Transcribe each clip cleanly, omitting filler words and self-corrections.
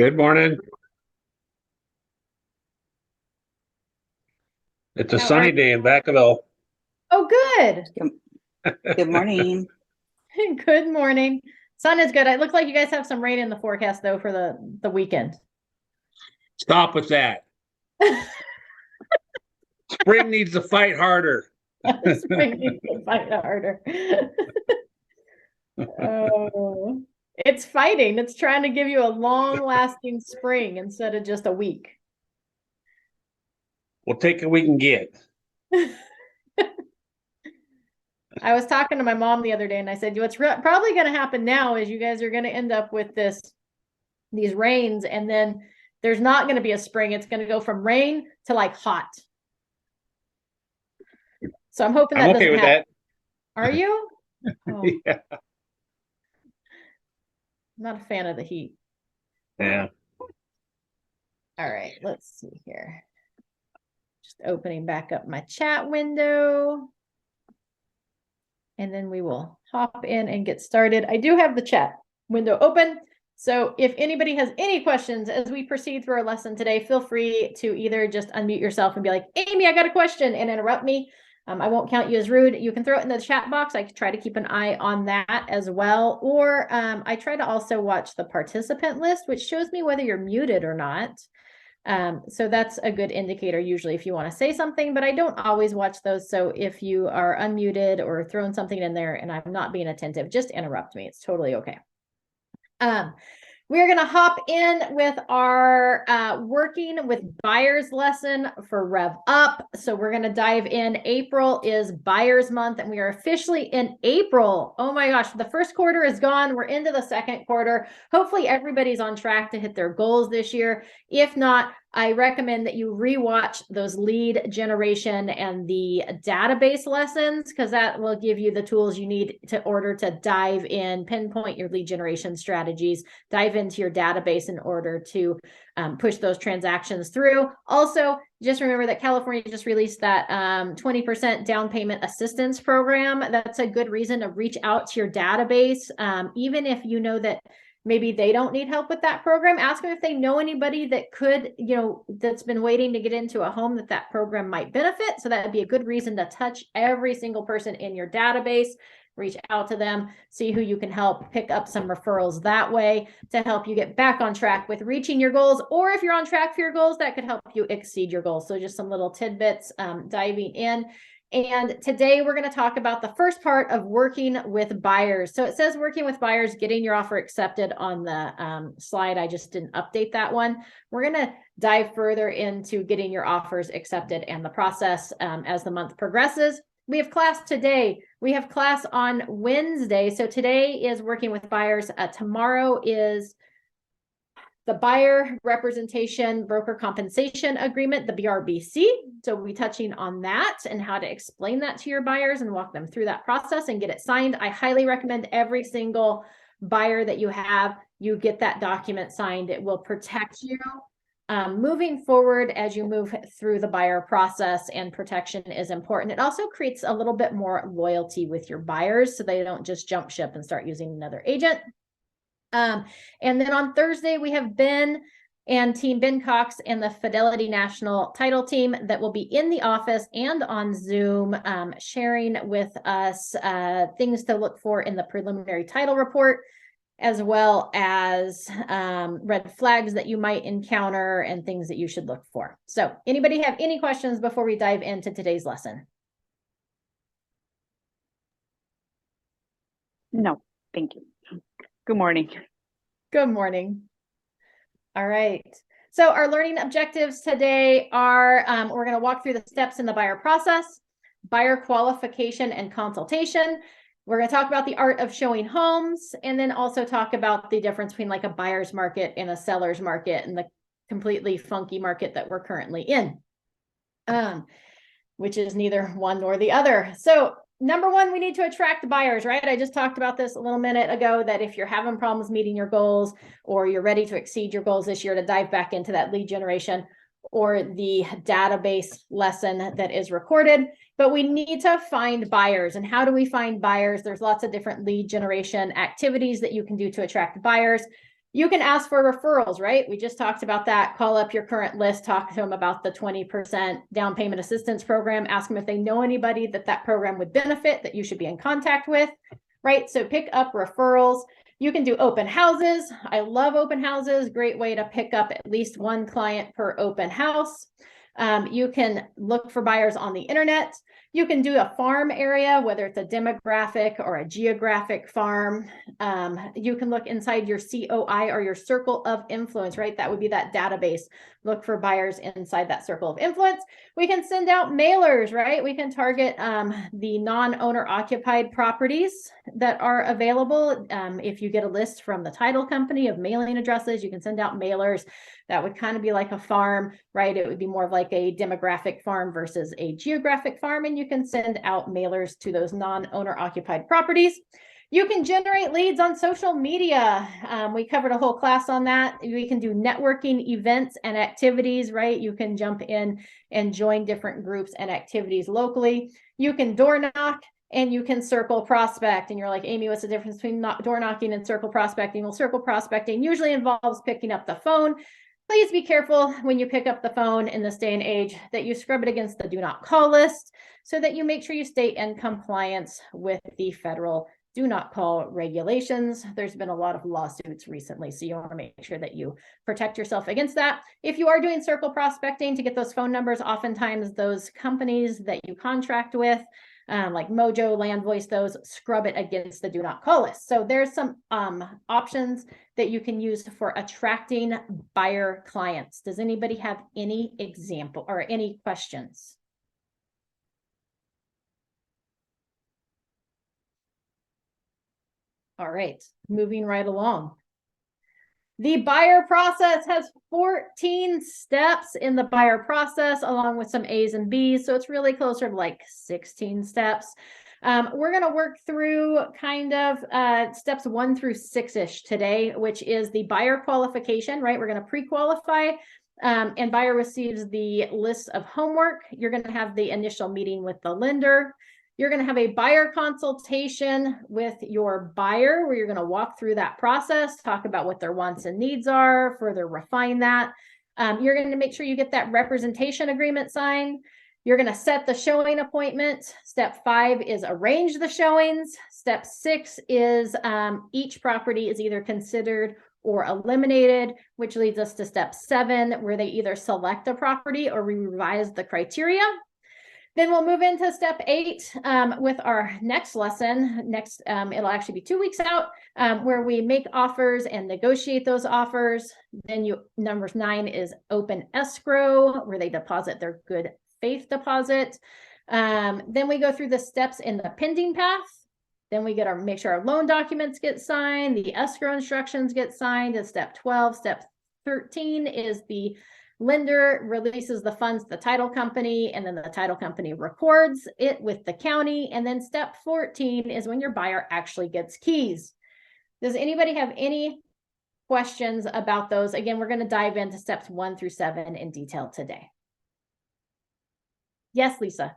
Good morning. It's a How are sunny day in Vacaville. Oh, good. Good morning. Good morning. Sun is good. It looks like you guys have some rain in the forecast though for the weekend. Stop with that. Spring needs to fight harder. Spring needs to fight harder. Oh, it's fighting. It's trying to give you a long-lasting spring instead of just a week. We'll take what we can get. I was talking to my mom the other day and I said, what's probably going to happen now is you guys are going to end up with these rains, and then there's not going to be a spring. It's going to go from rain to like hot. So I'm hoping that I'm okay doesn't with happen. that. Are you? Oh, Yeah. I'm not a fan of the heat. Yeah. All right, let's see here. Just opening back up my chat window. And then we will hop in and get started. I do have the chat window open. So if anybody has any questions as we proceed through our lesson today, feel free to either just unmute yourself and be like, Amy, I got a question, and interrupt me. I won't count you as rude. You can throw it in the chat box. I try to keep an eye on that as well. Or I try to also watch the participant list, which shows me whether you're muted or not. So that's a good indicator usually if you want to say something, but I don't always watch those. So if you are unmuted or throwing something in there and I'm not being attentive, just interrupt me. It's totally okay. We're going to hop in with our working with buyers lesson for Rev Up. So we're going to dive in. April is buyers month and we are officially in April. Oh my gosh, the first quarter is gone. We're into the second quarter. Hopefully everybody's on track to hit their goals this year. If not, I recommend that you rewatch those lead generation and the database lessons, because that will give you the tools you need to order to dive in, pinpoint your lead generation strategies, dive into your database in order to push those transactions through. Also, just remember that California just released that 20% down payment assistance program. That's a good reason to reach out to your database, even if you know that maybe they don't need help with that program. Ask them if they know anybody that could, that's been waiting to get into a home that program might benefit. So that would be a good reason to touch every single person in your database, reach out to them, see who you can help, pick up some referrals that way to help you get back on track with reaching your goals. Or if you're on track for your goals, that could help you exceed your goals. So just some little tidbits diving in. And today we're going to talk about the first part of working with buyers. So it says working with buyers, getting your offer accepted on the slide. I just didn't update that one. We're going to dive further into getting your offers accepted and the process as the month progresses. We have class today. We have class on Wednesday. So today is working with buyers. Tomorrow is the buyer representation broker compensation agreement, the BRBC. So we'll be touching on that and how to explain that to your buyers and walk them through that process and get it signed. I highly recommend every single buyer that you have, you get that document signed. It will protect you moving forward as you move through the buyer process, and protection is important. It also creates a little bit more loyalty with your buyers so they don't just jump ship and start using another agent. And then on Thursday, we have Ben and Team Ben Cox and the Fidelity National Title Team that will be in the office and on Zoom sharing with us things to look for in the preliminary title report, as well as red flags that you might encounter and things that you should look for. So anybody have any questions before we dive into today's lesson? No, thank you. Good morning. Good morning. All right. So our learning objectives today are, we're going to walk through the steps in the buyer process, buyer qualification and consultation. We're going to talk about the art of showing homes, and then also talk about the difference between like a buyer's market and a seller's market and the completely funky market that we're currently in, which is neither one nor the other. So number one, we need to attract buyers, right? I just talked about this a little minute ago, that if you're having problems meeting your goals or you're ready to exceed your goals this year, to dive back into that lead generation or the database lesson that is recorded. But we need to find buyers. And how do we find buyers? There's lots of different lead generation activities that you can do to attract buyers. You can ask for referrals, right? We just talked about that. Call up your current list, talk to them about the 20% down payment assistance program, ask them if they know anybody that program would benefit, that you should be in contact with, right? So pick up referrals. You can do open houses. I love open houses. Great way to pick up at least one client per open house. You can look for buyers on the internet. You can do a farm area, whether it's a demographic or a geographic farm. You can look inside your COI or your circle of influence, right? That would be that database. Look for buyers inside that circle of influence. We can send out mailers, right? We can target the non-owner occupied properties that are available. If you get a list from the title company of mailing addresses, you can send out mailers. That would kind of be like a farm, right? It would be more of like a demographic farm versus a geographic farm. And you can send out mailers to those non-owner occupied properties. You can generate leads on social media. We covered a whole class on that. We can do networking events and activities, right? You can jump in and join different groups and activities locally. You can door knock and you can circle prospect. And you're like, Amy, what's the difference between door knocking and circle prospecting? Well, circle prospecting usually involves picking up the phone. Please be careful when you pick up the phone in this day and age that you scrub it against the do not call list so that you make sure you stay in compliance with the federal do not call regulations. There's been a lot of lawsuits recently, so you want to make sure that you protect yourself against that. If you are doing circle prospecting to get those phone numbers, oftentimes those companies that you contract with, like Mojo, Land Voice, those scrub it against the do not call list. So there's some options that you can use for attracting buyer clients. Does anybody have any example or any questions? All right, moving right along. The buyer process has 14 steps in the buyer process, along with some A's and B's. So it's really closer to like 16 steps. We're going to work through kind of steps 1 through 6-ish today, which is the buyer qualification, right? We're going to pre-qualify and buyer receives the list of homework. You're going to have the initial meeting with the lender. You're going to have a buyer consultation with your buyer where you're going to walk through that process, talk about what their wants and needs are, further refine that. You're going to make sure you get that representation agreement signed. You're going to set the showing appointment. Step 5 is arrange the showings. Step 6 is each property is either considered or eliminated, which leads us to step 7, where they either select a property or we revise the criteria. Then we'll move into step 8 with our next lesson. It'll actually be 2 weeks out, where we make offers and negotiate those offers. Then number 9 is open escrow, where they deposit their good faith deposit. Then we go through the steps in the pending path. Then we make sure our loan documents get signed, the escrow instructions get signed. And step 12, step 13 is the lender releases the funds to the title company, and then the title company records it with the county. And then step 14 is when your buyer actually gets keys. Does anybody have any questions about those? Again, we're going to dive into steps 1 through 7 in detail today. Yes, Lisa.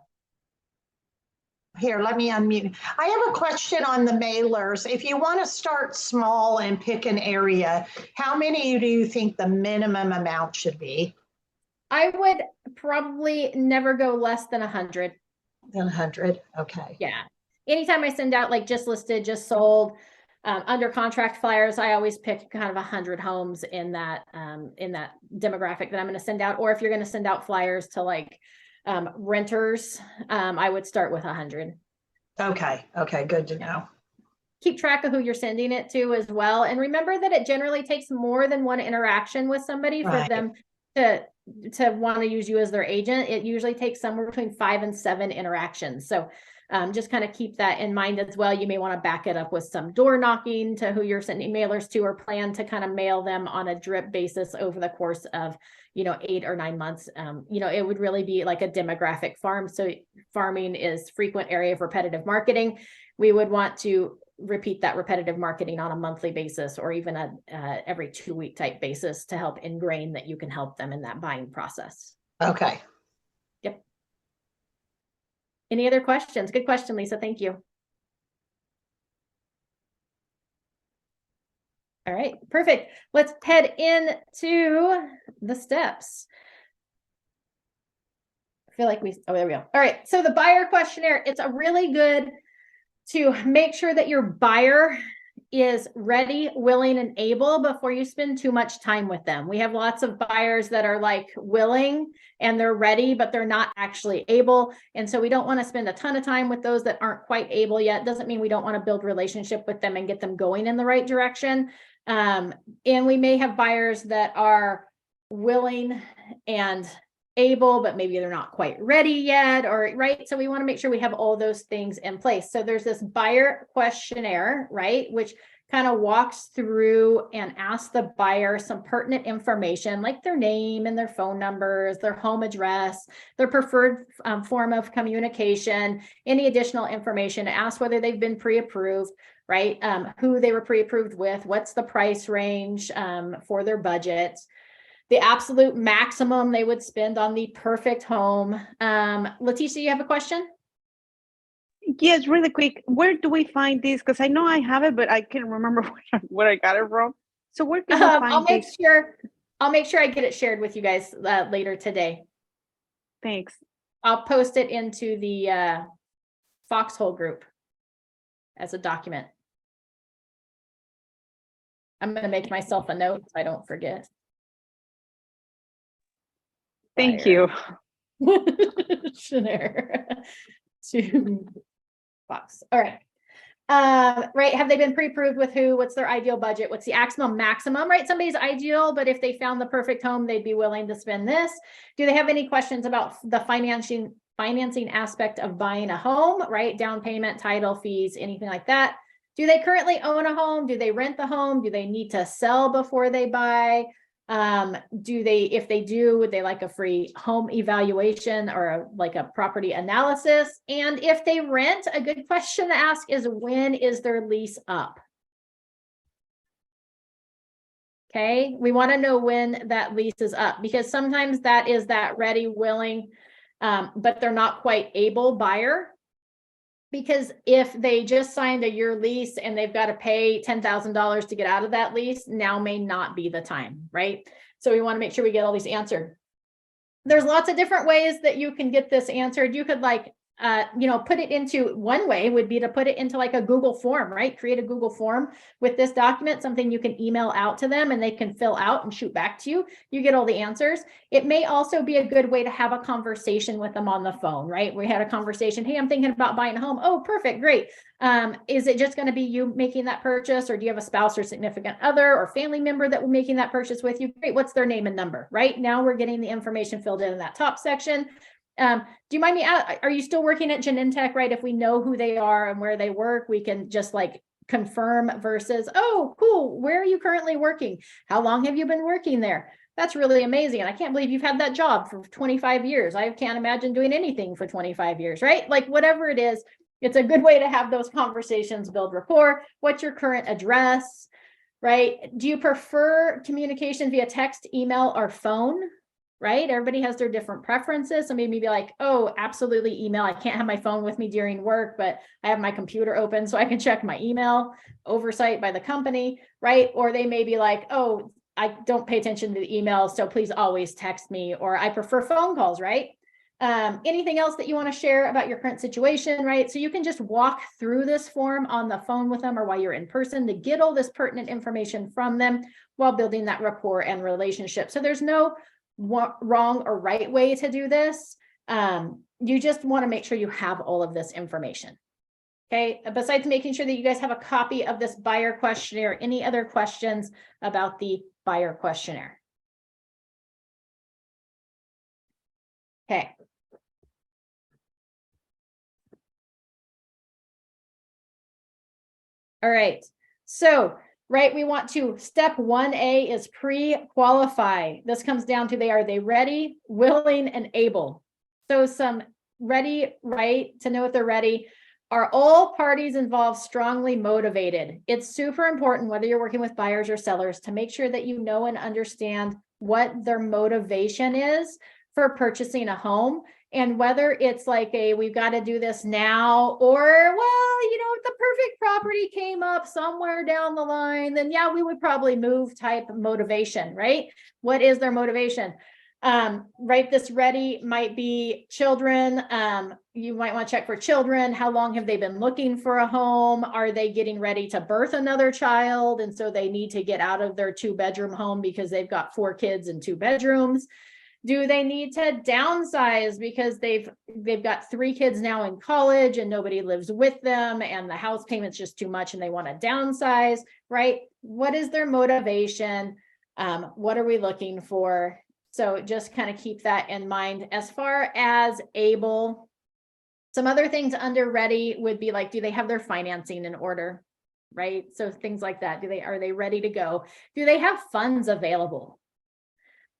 Here, let me unmute. I have a question on the mailers. If you want to start small and pick an area, how many do you think the minimum amount should be? I would probably never go less than 100. 100, okay. Yeah. Anytime I send out like just listed, just sold, under contract flyers, I always pick kind of 100 homes in that demographic that I'm going to send out. Or if you're going to send out flyers to like renters, I would start with 100. Okay, good to know. Keep track of who you're sending it to as well. And remember that it generally takes more than one interaction with somebody for them to want to use you as their agent. It usually takes somewhere between 5 and 7 interactions. So just kind of keep that in mind as well. You may want to back it up with some door knocking to who you're sending mailers to, or plan to kind of mail them on a drip basis over the course of 8 or 9 months. It would really be like a demographic farm. So farming is frequent area of repetitive marketing. We would want to repeat that repetitive marketing on a monthly basis, or even a every 2-week type basis, to help ingrain that you can help them in that buying process. Okay. Yep. Any other questions? Good question, Lisa. Thank you. All right, perfect. Let's head into the steps. I feel like oh, there we go. All right, so the buyer questionnaire, it's a really good to make sure that your buyer is ready, willing, and able before you spend too much time with them. We have lots of buyers that are like willing and they're ready, but they're not actually able. And so we don't want to spend a ton of time with those that aren't quite able yet. Doesn't mean we don't want to build relationship with them and get them going in the right direction. And we may have buyers that are willing and able, but maybe they're not quite ready yet, or right. So we want to make sure we have all those things in place. So there's this buyer questionnaire, right, which kind of walks through and asks the buyer some pertinent information like their name and their phone numbers, their home address, their preferred form of communication, any additional information. Ask whether they've been pre-approved, right? Who they were pre-approved with, what's the price range for their budget, the absolute maximum they would spend on the perfect home. Leticia, you have a question? Yes, really quick. Where do we find this? Because I know I have it, but I can't remember where I got it from. So where can we find I'll make sure I get it shared with you guys later today. Thanks. I'll post it into the Foxhole group as a document. I'm going to make myself a note so I don't forget. Thank you. Questionnaire to Fox. All right. Right. Have they been pre-approved with who? What's their ideal budget? What's the maximum, right? Somebody's ideal, but if they found the perfect home, they'd be willing to spend this. Do they have any questions about the financing aspect of buying a home, right? Down payment, title fees, anything like that. Do they currently own a home? Do they rent the home? Do they need to sell before they buy? If they do, would they like a free home evaluation or like a property analysis? And if they rent, a good question to ask is, when is their lease up? Okay, we want to know when that lease is up, because sometimes that is that ready, willing, but they're not quite able buyer. Because if they just signed a year lease and they've got to pay $10,000 to get out of that lease, now may not be the time, right? So we want to make sure we get all these answered. There's lots of different ways that you can get this answered. You could put it into, one way would be to put it into like a Google form, right? Create a Google form with this document, something you can email out to them and they can fill out and shoot back to you. You get all the answers. It may also be a good way to have a conversation with them on the phone, right? We had a conversation. Hey, I'm thinking about buying a home. Oh, perfect. Great. Is it just going to be you making that purchase, or do you have a spouse or significant other or family member that will be making that purchase with you? Great. What's their name and number, right? Now we're getting the information filled in that top section. Do you mind me, are you still working at Genentech, right? If we know who they are and where they work, we can just like confirm versus, oh, cool. Where are you currently working? How long have you been working there? That's really amazing. And I can't believe you've had that job for 25 years. I can't imagine doing anything for 25 years, right? Like whatever it is, it's a good way to have those conversations, build rapport. What's your current address, right? Do you prefer communication via text, email, or phone? Right? Everybody has their different preferences. So maybe be like, oh, absolutely email. I can't have my phone with me during work, but I have my computer open so I can check my email, oversight by the company, right? Or they may be like, oh, I don't pay attention to the emails, so please always text me, or I prefer phone calls, right? Anything else that you want to share about your current situation, right? So you can just walk through this form on the phone with them or while you're in person to get all this pertinent information from them while building that rapport and relationship. So there's no wrong or right way to do this. You just want to make sure you have all of this information. Okay. Besides making sure that you guys have a copy of this buyer questionnaire, any other questions about the buyer questionnaire? Okay. All right. So right, we want to, step 1A is pre-qualify. This comes down to, are they ready, willing, and able? So some ready, right, to know if they're ready. Are all parties involved strongly motivated? It's super important, whether you're working with buyers or sellers, to make sure that you know and understand what their motivation is for purchasing a home. And whether it's like we've got to do this now, or, well, if the perfect property came up somewhere down the line, then yeah, we would probably move type motivation, right? What is their motivation? Right, this ready might be children. You might want to check for children. How long have they been looking for a home? Are they getting ready to birth another child? And so they need to get out of their 2-bedroom home because they've got 4 kids and 2 bedrooms. Do they need to downsize because they've got 3 kids now in college and nobody lives with them and the house payment's just too much and they want to downsize, right? What is their motivation? What are we looking for? So just kind of keep that in mind. As far as able, some other things under ready would be like, do they have their financing in order, right? So things like that. Are they ready to go? Do they have funds available,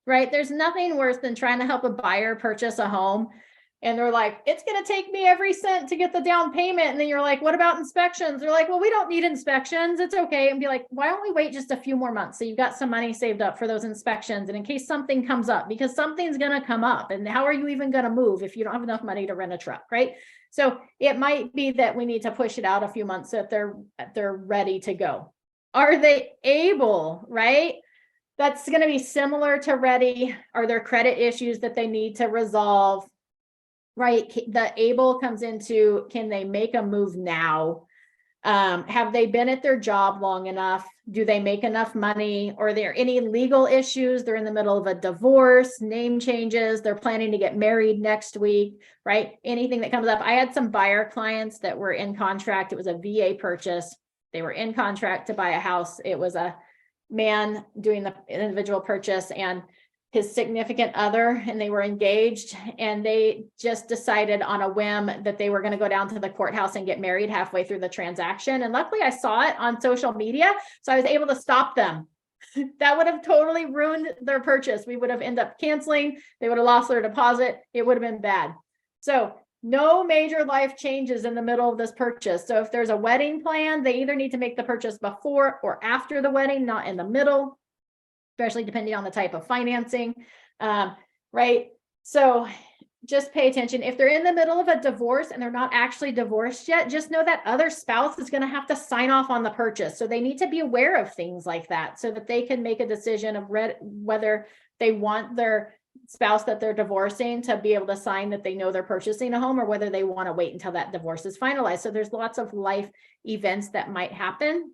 right? There's nothing worse than trying to help a buyer purchase a home and they're like, it's going to take me every cent to get the down payment. And then you're like, what about inspections? They're like, well, we don't need inspections. It's okay. And be like, why don't we wait just a few more months? So you've got some money saved up for those inspections. And in case something comes up, because something's going to come up, and how are you even going to move if you don't have enough money to rent a truck, right? So it might be that we need to push it out a few months so that they're ready to go. Are they able, right? That's going to be similar to ready. Are there credit issues that they need to resolve? Right. The able comes into, can they make a move now? Have they been at their job long enough? Do they make enough money? Or are there any legal issues? They're in the middle of a divorce, name changes. They're planning to get married next week, right? Anything that comes up. I had some buyer clients that were in contract. It was a VA purchase. They were in contract to buy a house. It was a man doing the individual purchase and his significant other, and they were engaged, and they just decided on a whim that they were going to go down to the courthouse and get married halfway through the transaction. And luckily I saw it on social media, so I was able to stop them. That would have totally ruined their purchase. We would have ended up canceling. They would have lost their deposit. It would have been bad. So no major life changes in the middle of this purchase. So if there's a wedding plan, they either need to make the purchase before or after the wedding, not in the middle, especially depending on the type of financing, right? So just pay attention. If they're in the middle of a divorce and they're not actually divorced yet, just know that other spouse is going to have to sign off on the purchase. So they need to be aware of things like that so that they can make a decision of whether they want their spouse that they're divorcing to be able to sign that they know they're purchasing a home, or whether they want to wait until that divorce is finalized. So there's lots of life events that might happen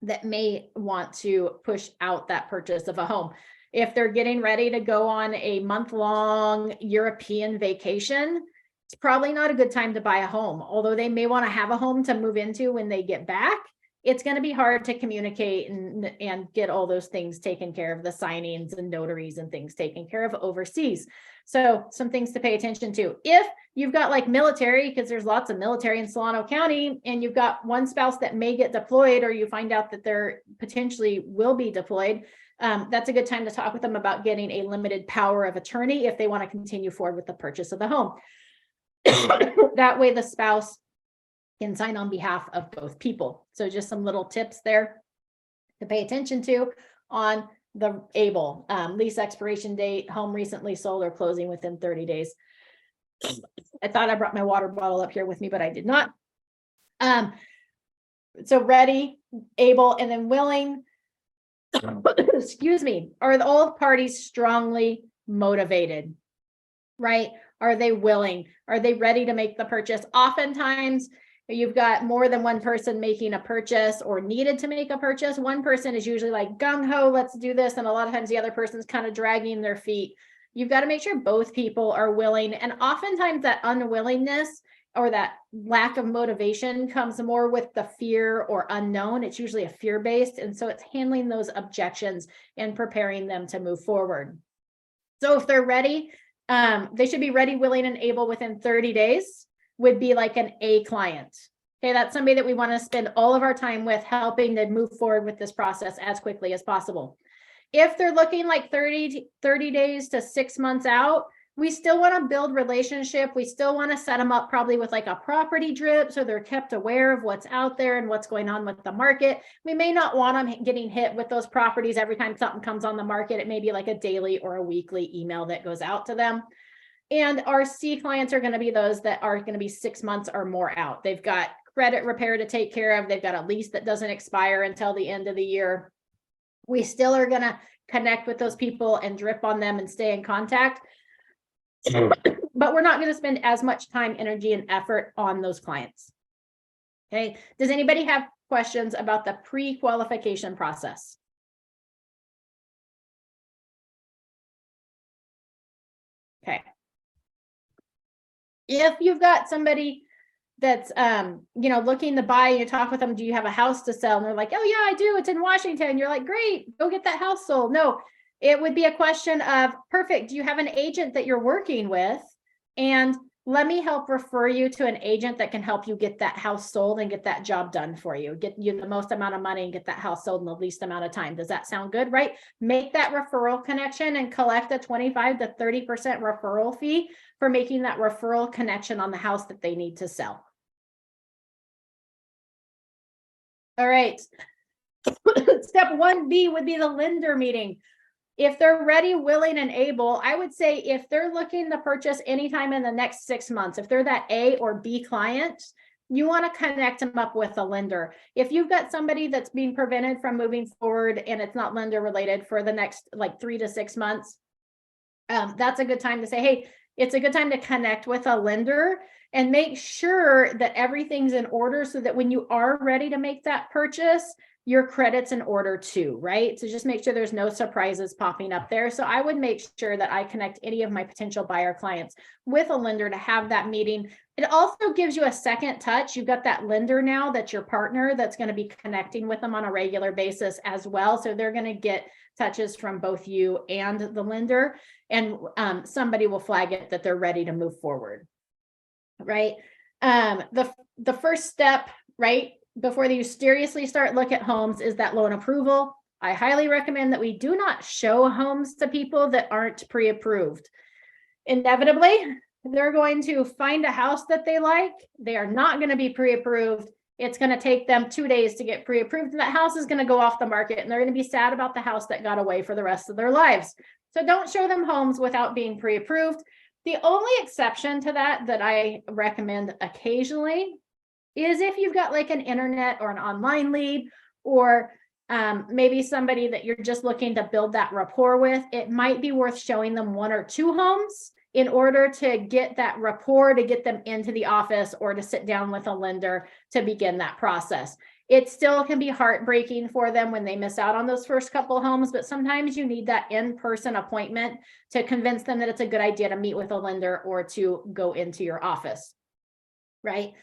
that may want to push out that purchase of a home. If they're getting ready to go on a month-long European vacation, it's probably not a good time to buy a home. Although they may want to have a home to move into when they get back, it's going to be hard to communicate and get all those things taken care of, the signings and notaries and things taken care of overseas. So some things to pay attention to. If you've got like military, because there's lots of military in Solano County, and you've got one spouse that may get deployed, or you find out that they're potentially will be deployed, that's a good time to talk with them about getting a limited power of attorney if they want to continue forward with the purchase of the home. That way the spouse can sign on behalf of both people. So just some little tips there to pay attention to on the able. Lease expiration date, home recently sold or closing within 30 days. I thought I brought my water bottle up here with me, but I did not. So ready, able, and then willing. Excuse me. Are all parties strongly motivated? Right? Are they willing? Are they ready to make the purchase? Oftentimes, you've got more than one person making a purchase or needed to make a purchase. One person is usually like gung-ho, let's do this. And a lot of times the other person's kind of dragging their feet. You've got to make sure both people are willing. And oftentimes that unwillingness or that lack of motivation comes more with the fear or unknown. It's usually a fear-based. And so it's handling those objections and preparing them to move forward. So if they're ready, they should be ready, willing, and able within 30 days. Would be like an A client. Okay, that's somebody that we want to spend all of our time with, helping to move forward with this process as quickly as possible. If they're looking like 30 days to 6 months out, we still want to build relationship. We still want to set them up probably with like a property drip, so they're kept aware of what's out there and what's going on with the market. We may not want them getting hit with those properties every time something comes on the market. It may be like a daily or a weekly email that goes out to them. And our C clients are going to be those that are going to be 6 months or more out. They've got credit repair to take care of. They've got a lease that doesn't expire until the end of the year. We still are going to connect with those people and drip on them and stay in contact. But we're not going to spend as much time, energy, and effort on those clients. Okay. Does anybody have questions about the pre-qualification process? Okay. If you've got somebody that's looking to buy, you talk with them, do you have a house to sell? And they're like, oh yeah, I do, it's in Washington. You're like, great, go get that house sold. No, it would be a question of, perfect, do you have an agent that you're working with? And let me help refer you to an agent that can help you get that house sold and get that job done for you, get you the most amount of money and get that house sold in the least amount of time. Does that sound good? Right? Make that referral connection and collect a 25 to 30% referral fee for making that referral connection on the house that they need to sell. All right. Step 1B would be the lender meeting. If they're ready, willing, and able, I would say if they're looking to purchase anytime in the next 6 months, if they're that A or B client, you want to connect them up with a lender. If you've got somebody that's being prevented from moving forward and it's not lender related for the next like 3 to 6 months, that's a good time to say, hey, it's a good time to connect with a lender and make sure that everything's in order so that when you are ready to make that purchase, your credit's in order too, right? So just make sure there's no surprises popping up there. So I would make sure that I connect any of my potential buyer clients with a lender to have that meeting. It also gives you a second touch. You've got that lender now that's your partner that's going to be connecting with them on a regular basis as well. So they're going to get touches from both you and the lender, and somebody will flag it that they're ready to move forward, right? The first step, right, before you seriously start look at homes is that loan approval. I highly recommend that we do not show homes to people that aren't pre-approved. Inevitably, they're going to find a house that they like. They are not going to be pre-approved. It's going to take them 2 days to get pre-approved, and that house is going to go off the market, and they're going to be sad about the house that got away for the rest of their lives. So don't show them homes without being pre-approved. The only exception to that I recommend occasionally is if you've got like an internet or an online lead, or maybe somebody that you're just looking to build that rapport with, it might be worth showing them 1 or 2 homes in order to get that rapport, to get them into the office or to sit down with a lender to begin that process. It still can be heartbreaking for them when they miss out on those first couple homes, but sometimes you need that in-person appointment to convince them that it's a good idea to meet with a lender or to go into your office, right?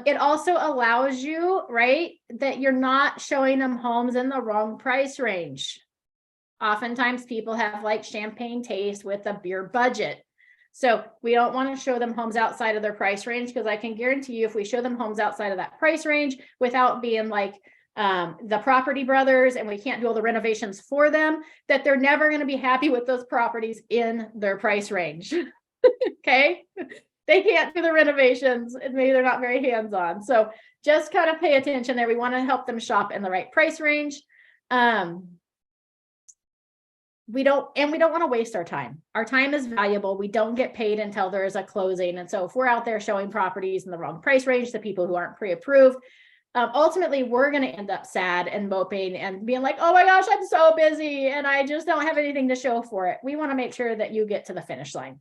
It also allows you, right, that you're not showing them homes in the wrong price range. Oftentimes people have like champagne taste with a beer budget. So we don't want to show them homes outside of their price range, because I can guarantee you if we show them homes outside of that price range without being like the property brothers, and we can't do all the renovations for them, that they're never going to be happy with those properties in their price range. Okay. They can't do the renovations, and maybe they're not very hands-on. So just kind of pay attention there. We want to help them shop in the right price range. We don't want to waste our time. Our time is valuable. We don't get paid until there is a closing. And so if we're out there showing properties in the wrong price range to people who aren't pre-approved, ultimately we're going to end up sad and moping and being like, oh my gosh, I'm so busy and I just don't have anything to show for it. We want to make sure that you get to the finish line.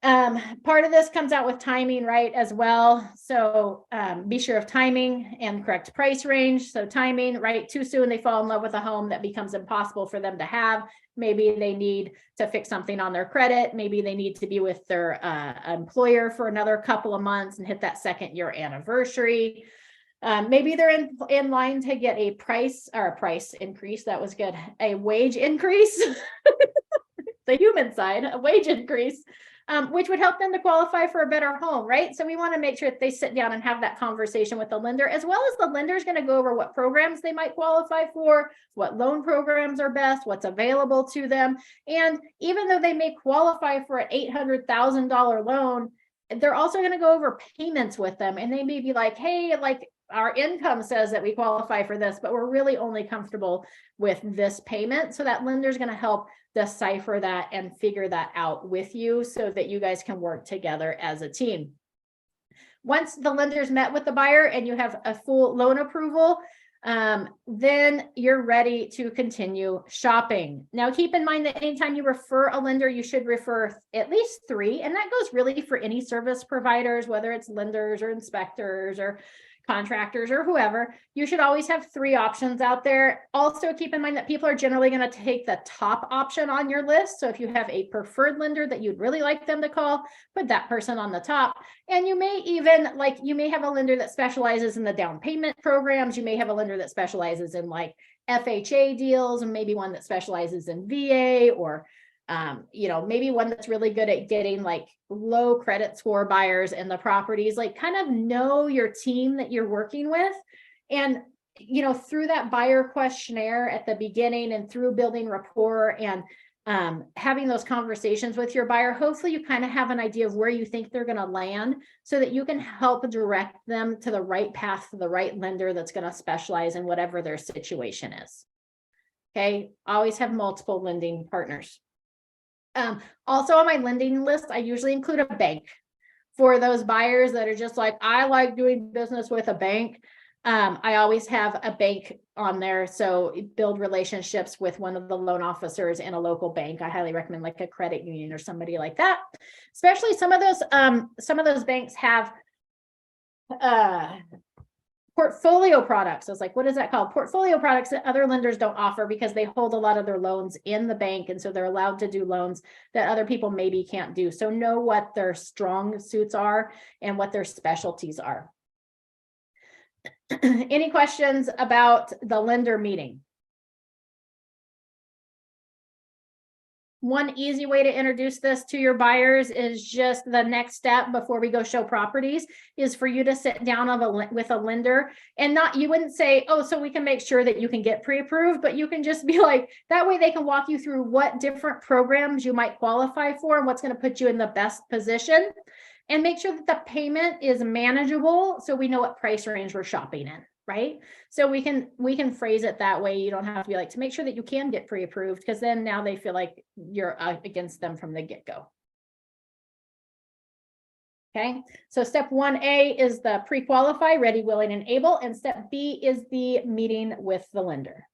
Part of this comes out with timing, right, as well. So be sure of timing and correct price range. So timing, right, too soon they fall in love with a home that becomes impossible for them to have. Maybe they need to fix something on their credit. Maybe they need to be with their employer for another couple of months and hit that 2nd year anniversary. Maybe they're in line to get a price increase. That was good. A wage increase. The human side, a wage increase. Which would help them to qualify for a better home, right? So we want to make sure that they sit down and have that conversation with the lender, as well as the lender is going to go over what programs they might qualify for, what loan programs are best, what's available to them. And even though they may qualify for an $800,000 loan, they're also going to go over payments with them. And they may be like, hey, like, our income says that we qualify for this, but we're really only comfortable with this payment. So that lender's going to help decipher that and figure that out with you so that you guys can work together as a team. Once the lender's met with the buyer and you have a full loan approval, then you're ready to continue shopping. Now, keep in mind that anytime you refer a lender, you should refer at least 3. And that goes really for any service providers, whether it's lenders or inspectors or contractors or whoever. You should always have 3 options out there. Also, keep in mind that people are generally going to take the top option on your list. So if you have a preferred lender that you'd really like them to call, put that person on the top. And you may even, like, you may have a lender that specializes in the down payment programs. You may have a lender that specializes in like FHA deals, and maybe one that specializes in VA, or maybe one that's really good at getting like low credit score buyers in the properties. Like, kind of know your team that you're working with. And, through that buyer questionnaire at the beginning and through building rapport and having those conversations with your buyer, hopefully you kind of have an idea of where you think they're going to land so that you can help direct them to the right path, to the right lender that's going to specialize in whatever their situation is. Okay. Always have multiple lending partners. Also on my lending list, I usually include a bank for those buyers that are just like, I like doing business with a bank. I always have a bank on there. So build relationships with one of the loan officers in a local bank. I highly recommend like a credit union or somebody like that. Especially some of those banks have portfolio products. I was like, what is that called? Portfolio products that other lenders don't offer because they hold a lot of their loans in the bank. And so they're allowed to do loans that other people maybe can't do. So know what their strong suits are and what their specialties are. Any questions about the lender meeting? One easy way to introduce this to your buyers is just the next step before we go show properties is for you to sit down with a lender, and you wouldn't say, oh, so we can make sure that you can get pre-approved, but you can just be like, that way they can walk you through what different programs you might qualify for and what's going to put you in the best position, and make sure that the payment is manageable so we know what price range we're shopping in. Right. So we can phrase it that way. You don't have to be like, to make sure that you can get pre-approved, because then now they feel like you're against them from the get-go. Okay. So step 1A is the pre-qualify, ready, willing, and able. And step B is the meeting with the lender.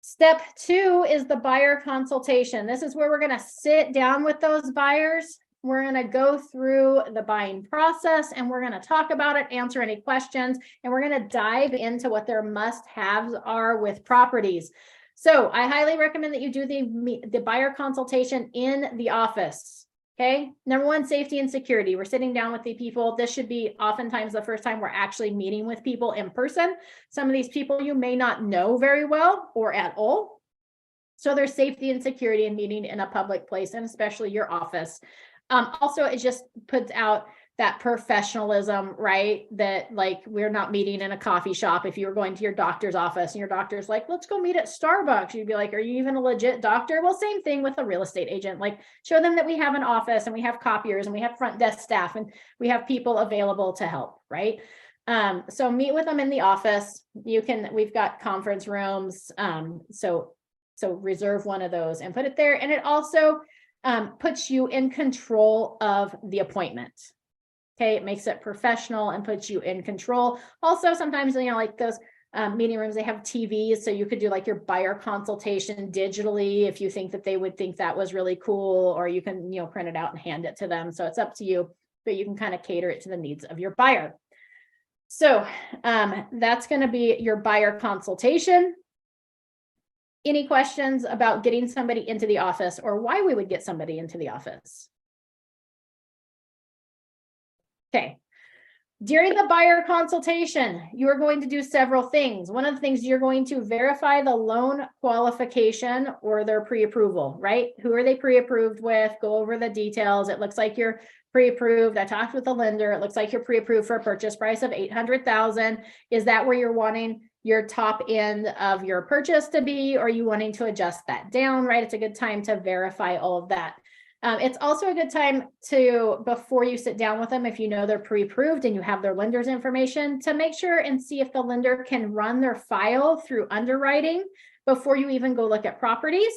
Step 2 is the buyer consultation. This is where we're going to sit down with those buyers. We're going to go through the buying process and we're going to talk about it, answer any questions, and we're going to dive into what their must-haves are with properties. So I highly recommend that you do the buyer consultation in the office. Okay. Number 1, safety and security. We're sitting down with the people. This should be oftentimes the first time we're actually meeting with people in person. Some of these people you may not know very well or at all. So there's safety and security in meeting in a public place, and especially your office. Also, it just puts out that professionalism, right? That like, we're not meeting in a coffee shop. If you were going to your doctor's office and your doctor's like, let's go meet at Starbucks, you'd be like, are you even a legit doctor? Well, same thing with a real estate agent. Like, show them that we have an office and we have copiers and we have front desk staff and we have people available to help, right? So meet with them in the office. We've got conference rooms. So reserve one of those and put it there. And it also puts you in control of the appointment. Okay, it makes it professional and puts you in control. Also, sometimes, like those meeting rooms, they have TVs, so you could do like your buyer consultation digitally if you think that they would think that was really cool, or you can, print it out and hand it to them. So it's up to you, but you can kind of cater it to the needs of your buyer. So that's going to be your buyer consultation. Any questions about getting somebody into the office or why we would get somebody into the office? Okay. During the buyer consultation, you are going to do several things. One of the things, you're going to verify the loan qualification or their pre-approval, right? Who are they pre-approved with? Go over the details. It looks like you're pre-approved. I talked with the lender. It looks like you're pre-approved for a purchase price of $800,000. Is that where you're wanting your top end of your purchase to be, or are you wanting to adjust that down, right? It's a good time to verify all of that. It's also a good time to, before you sit down with them, if you know they're pre-approved and you have their lender's information, to make sure and see if the lender can run their file through underwriting before you even go look at properties,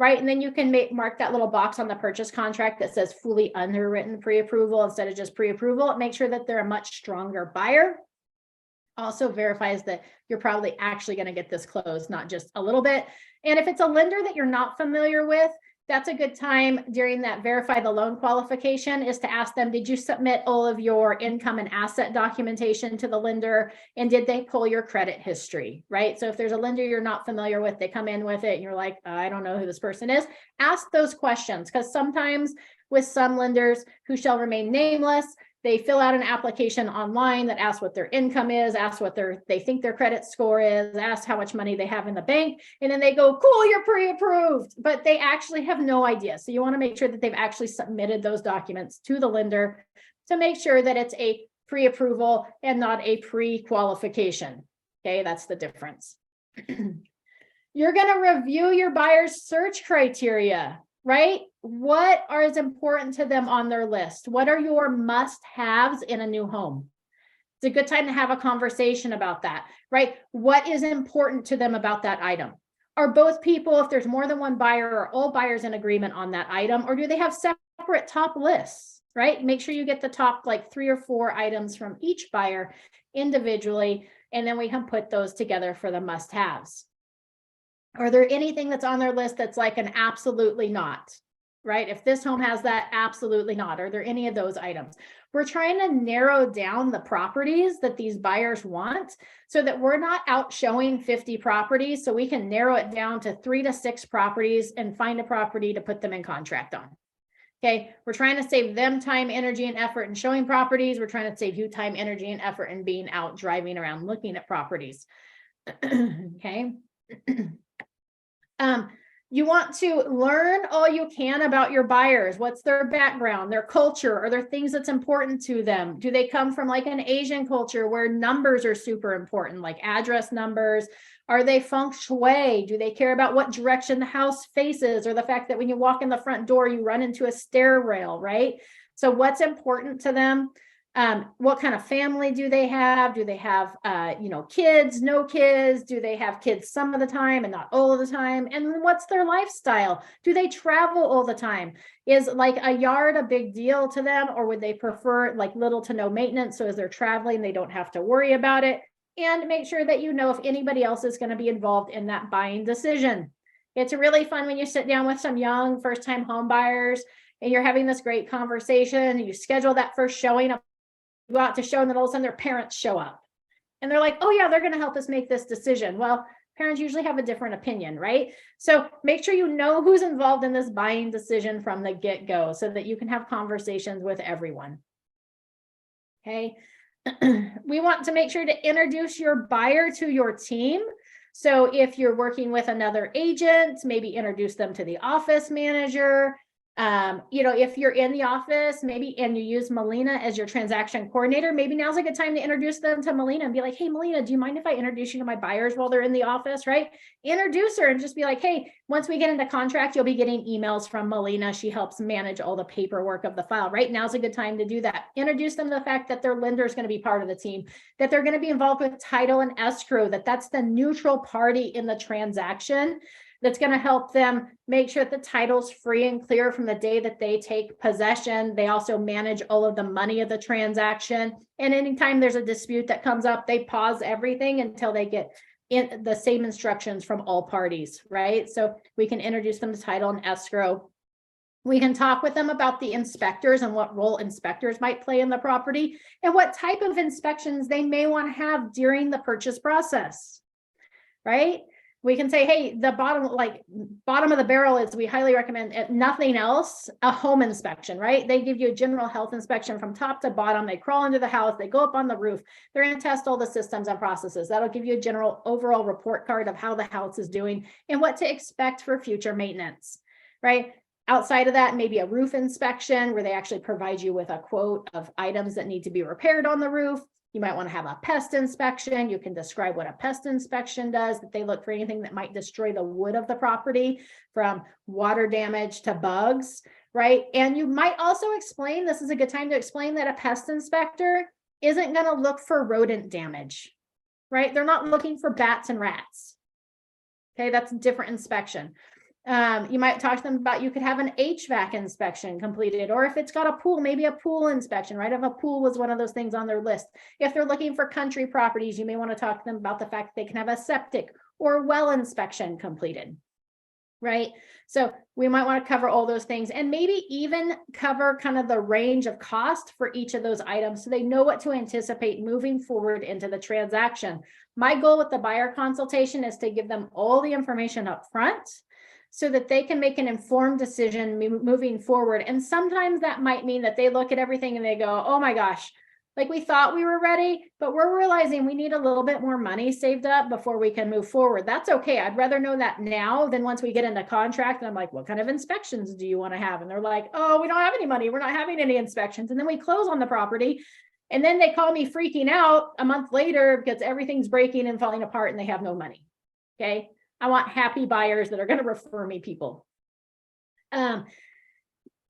right? And then you can mark that little box on the purchase contract that says fully underwritten pre-approval instead of just pre-approval. Make sure that they're a much stronger buyer. Also verifies that you're probably actually going to get this closed, not just a little bit. And if it's a lender that you're not familiar with, that's a good time during that verify the loan qualification is to ask them, did you submit all of your income and asset documentation to the lender? And did they pull your credit history, right? So if there's a lender you're not familiar with, they come in with it and you're like, I don't know who this person is. Ask those questions, because sometimes with some lenders who shall remain nameless, they fill out an application online that asks what their income is, asks what they think their credit score is, asks how much money they have in the bank, and then they go, cool, you're pre-approved, but they actually have no idea. So you want to make sure that they've actually submitted those documents to the lender to make sure that it's a pre-approval and not a pre-qualification. Okay, that's the difference. You're going to review your buyer's search criteria, right? What is important to them on their list? What are your must-haves in a new home? It's a good time to have a conversation about that, right? What is important to them about that item? Are both people, if there's more than one buyer, or all buyers in agreement on that item, or do they have separate top lists, right? Make sure you get the top like 3 or 4 items from each buyer individually, and then we can put those together for the must-haves. Are there anything that's on their list that's like an absolutely not, right? If this home has that, absolutely not. Are there any of those items? We're trying to narrow down the properties that these buyers want so that we're not out showing 50 properties. So we can narrow it down to 3 to 6 properties and find a property to put them in contract on. Okay, we're trying to save them time, energy, and effort in showing properties. We're trying to save you time, energy, and effort in being out driving around looking at properties. Okay. You want to learn all you can about your buyers. What's their background, their culture? Are there things that's important to them? Do they come from like an Asian culture where numbers are super important, like address numbers? Are they feng shui? Do they care about what direction the house faces, or the fact that when you walk in the front door, you run into a stair rail, right? So what's important to them? What kind of family do they have? Do they have, kids, no kids? Do they have kids some of the time and not all of the time? And what's their lifestyle? Do they travel all the time? Is like a yard a big deal to them, or would they prefer like little to no maintenance? So as they're traveling, they don't have to worry about it. And make sure that you know if anybody else is going to be involved in that buying decision. It's really fun when you sit down with some young first-time home buyers and you're having this great conversation and you schedule that first showing up. Go out to show, and then all of a sudden their parents show up and they're like, oh yeah, they're going to help us make this decision. Well, parents usually have a different opinion, right? So make sure you know who's involved in this buying decision from the get-go so that you can have conversations with everyone. Okay. We want to make sure to introduce your buyer to your team. So if you're working with another agent, maybe introduce them to the office manager. If you're in the office, maybe, and you use Melina as your transaction coordinator, maybe now's a good time to introduce them to Melina and be like, hey, Melina, do you mind if I introduce you to my buyers while they're in the office, right? Introduce her and just be like, hey, once we get into contract, you'll be getting emails from Melina. She helps manage all the paperwork of the file, right? Now's a good time to do that. Introduce them to the fact that their lender is going to be part of the team, that they're going to be involved with title and escrow, that's the neutral party in the transaction. That's going to help them make sure that the title's free and clear from the day that they take possession. They also manage all of the money of the transaction. And anytime there's a dispute that comes up, they pause everything until they get in the same instructions from all parties, right? So we can introduce them to title and escrow. We can talk with them about the inspectors and what role inspectors might play in the property and what type of inspections they may want to have during the purchase process, right? We can say, hey, the bottom of the barrel is we highly recommend nothing else, a home inspection, right? They give you a general health inspection from top to bottom. They crawl into the house, they go up on the roof. They're going to test all the systems and processes. That'll give you a general overall report card of how the house is doing and what to expect for future maintenance, right? Outside of that, maybe a roof inspection where they actually provide you with a quote of items that need to be repaired on the roof. You might want to have a pest inspection. You can describe what a pest inspection does, that they look for anything that might destroy the wood of the property, from water damage to bugs, right? And you might also explain, this is a good time to explain that a pest inspector isn't going to look for rodent damage, right? They're not looking for bats and rats. Okay, that's a different inspection. You might talk to them about, you could have an HVAC inspection completed, or if it's got a pool, maybe a pool inspection, right? If a pool was one of those things on their list. If they're looking for country properties, you may want to talk to them about the fact that they can have a septic or well inspection completed, right? So we might want to cover all those things and maybe even cover kind of the range of cost for each of those items so they know what to anticipate moving forward into the transaction. My goal with the buyer consultation is to give them all the information up front so that they can make an informed decision moving forward. And sometimes that might mean that they look at everything and they go, oh my gosh, like we thought we were ready, but we're realizing we need a little bit more money saved up before we can move forward. That's okay. I'd rather know that now than once we get into contract. And I'm like, what kind of inspections do you want to have? And they're like, oh, we don't have any money. We're not having any inspections. And then we close on the property. And then they call me freaking out a month later because everything's breaking and falling apart and they have no money. Okay. I want happy buyers that are going to refer me people.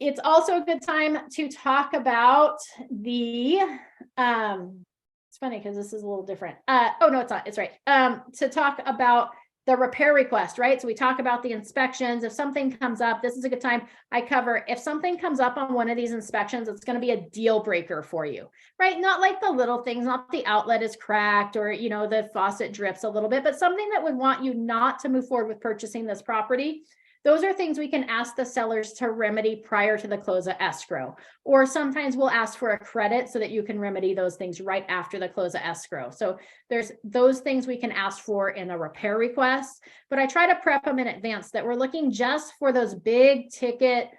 It's also a good time to talk about the, it's funny because this is a little different. Oh, no, it's not. It's right. To talk about the repair request, right? So we talk about the inspections. If something comes up, this is a good time. I cover if something comes up on one of these inspections, it's going to be a deal breaker for you, right? Not like the little things, not the outlet is cracked or, you know, the faucet drips a little bit, but something that would want you not to move forward with purchasing this property. Those are things we can ask the sellers to remedy prior to the close of escrow. Or sometimes we'll ask for a credit so that you can remedy those things right after the close of escrow. So there's those things we can ask for in a repair request, but I try to prep them in advance that we're looking just for those big ticket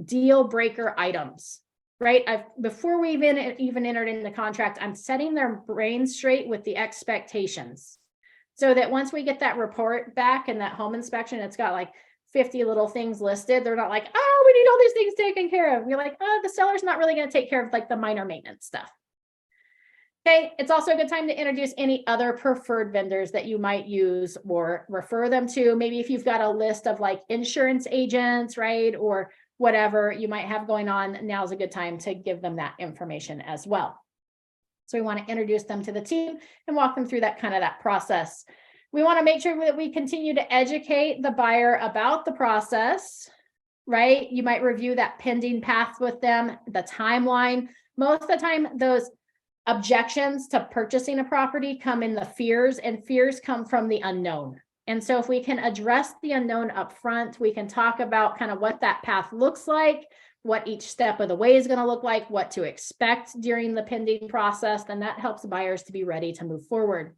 deal breaker items, right? Before we even entered into contract, I'm setting their brains straight with the expectations so that once we get that report back and that home inspection, it's got like 50 little things listed. They're not like, oh, we need all these things taken care of. We're like, oh, the seller's not really going to take care of like the minor maintenance stuff. Okay. It's also a good time to introduce any other preferred vendors that you might use or refer them to. Maybe if you've got a list of like insurance agents, right? Or whatever you might have going on, now's a good time to give them that information as well. So we want to introduce them to the team and walk them through that process. We want to make sure that we continue to educate the buyer about the process, right? You might review that pending path with them, the timeline. Most of the time, those objections to purchasing a property come in the fears, and fears come from the unknown. And so if we can address the unknown up front, we can talk about kind of what that path looks like, what each step of the way is going to look like, what to expect during the pending process, then that helps buyers to be ready to move forward.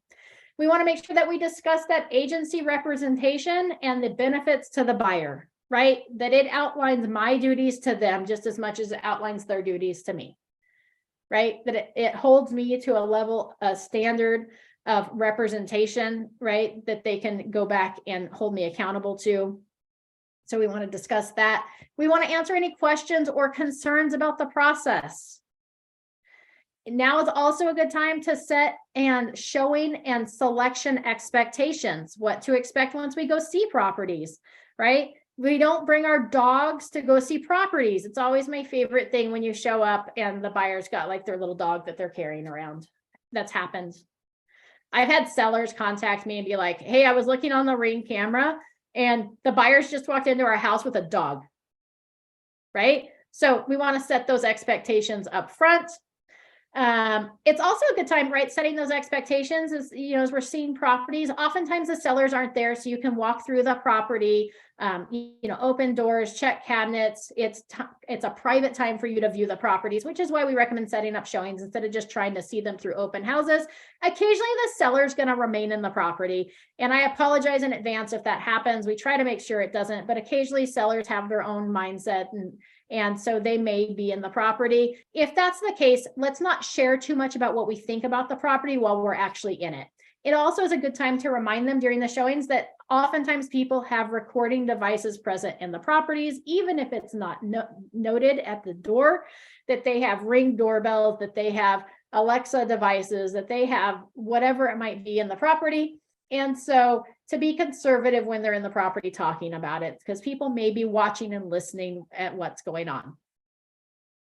We want to make sure that we discuss that agency representation and the benefits to the buyer, right? That it outlines my duties to them just as much as it outlines their duties to me, right? That it holds me to a level, a standard of representation, right? That they can go back and hold me accountable to. So we want to discuss that. We want to answer any questions or concerns about the process. Now is also a good time to set and showing and selection expectations, what to expect once we go see properties, right? We don't bring our dogs to go see properties. It's always my favorite thing when you show up and the buyer's got like their little dog that they're carrying around. That's happened. I've had sellers contact me and be like, hey, I was looking on the Ring camera and the buyers just walked into our house with a dog, right? So we want to set those expectations up front. It's also a good time, right? Setting those expectations is, you know, as we're seeing properties, oftentimes the sellers aren't there. So you can walk through the property, you know, open doors, check cabinets. It's a private time for you to view the properties, which is why we recommend setting up showings instead of just trying to see them through open houses. Occasionally the seller's going to remain in the property. And I apologize in advance if that happens. We try to make sure it doesn't, but occasionally sellers have their own mindset and so they may be in the property. If that's the case, let's not share too much about what we think about the property while we're actually in it. It also is a good time to remind them during the showings that oftentimes people have recording devices present in the properties, even if it's not noted at the door, that they have Ring doorbells, that they have Alexa devices, that they have whatever it might be in the property. And so to be conservative when they're in the property talking about it, because people may be watching and listening at what's going on.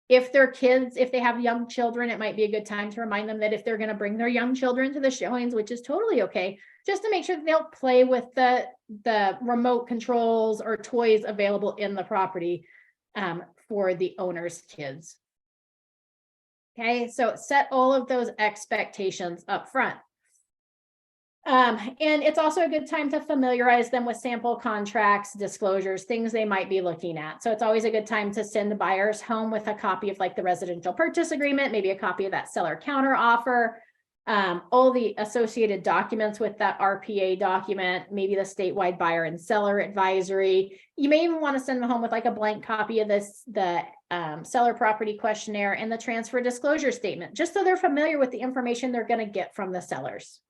If they're kids, if they have young children, it might be a good time to remind them that if they're going to bring their young children to the showings, which is totally okay, just to make sure that they'll play with the remote controls or toys available in the property for the owner's kids. Okay, so set all of those expectations up front. And it's also a good time to familiarize them with sample contracts, disclosures, things they might be looking at. So it's always a good time to send the buyers home with a copy of like the residential purchase agreement, maybe a copy of that seller counter offer, all the associated documents with that RPA document, maybe the statewide buyer and seller advisory. You may even want to send them home with like a blank copy of the seller property questionnaire and the transfer disclosure statement, just so they're familiar with the information they're going to get from the sellers.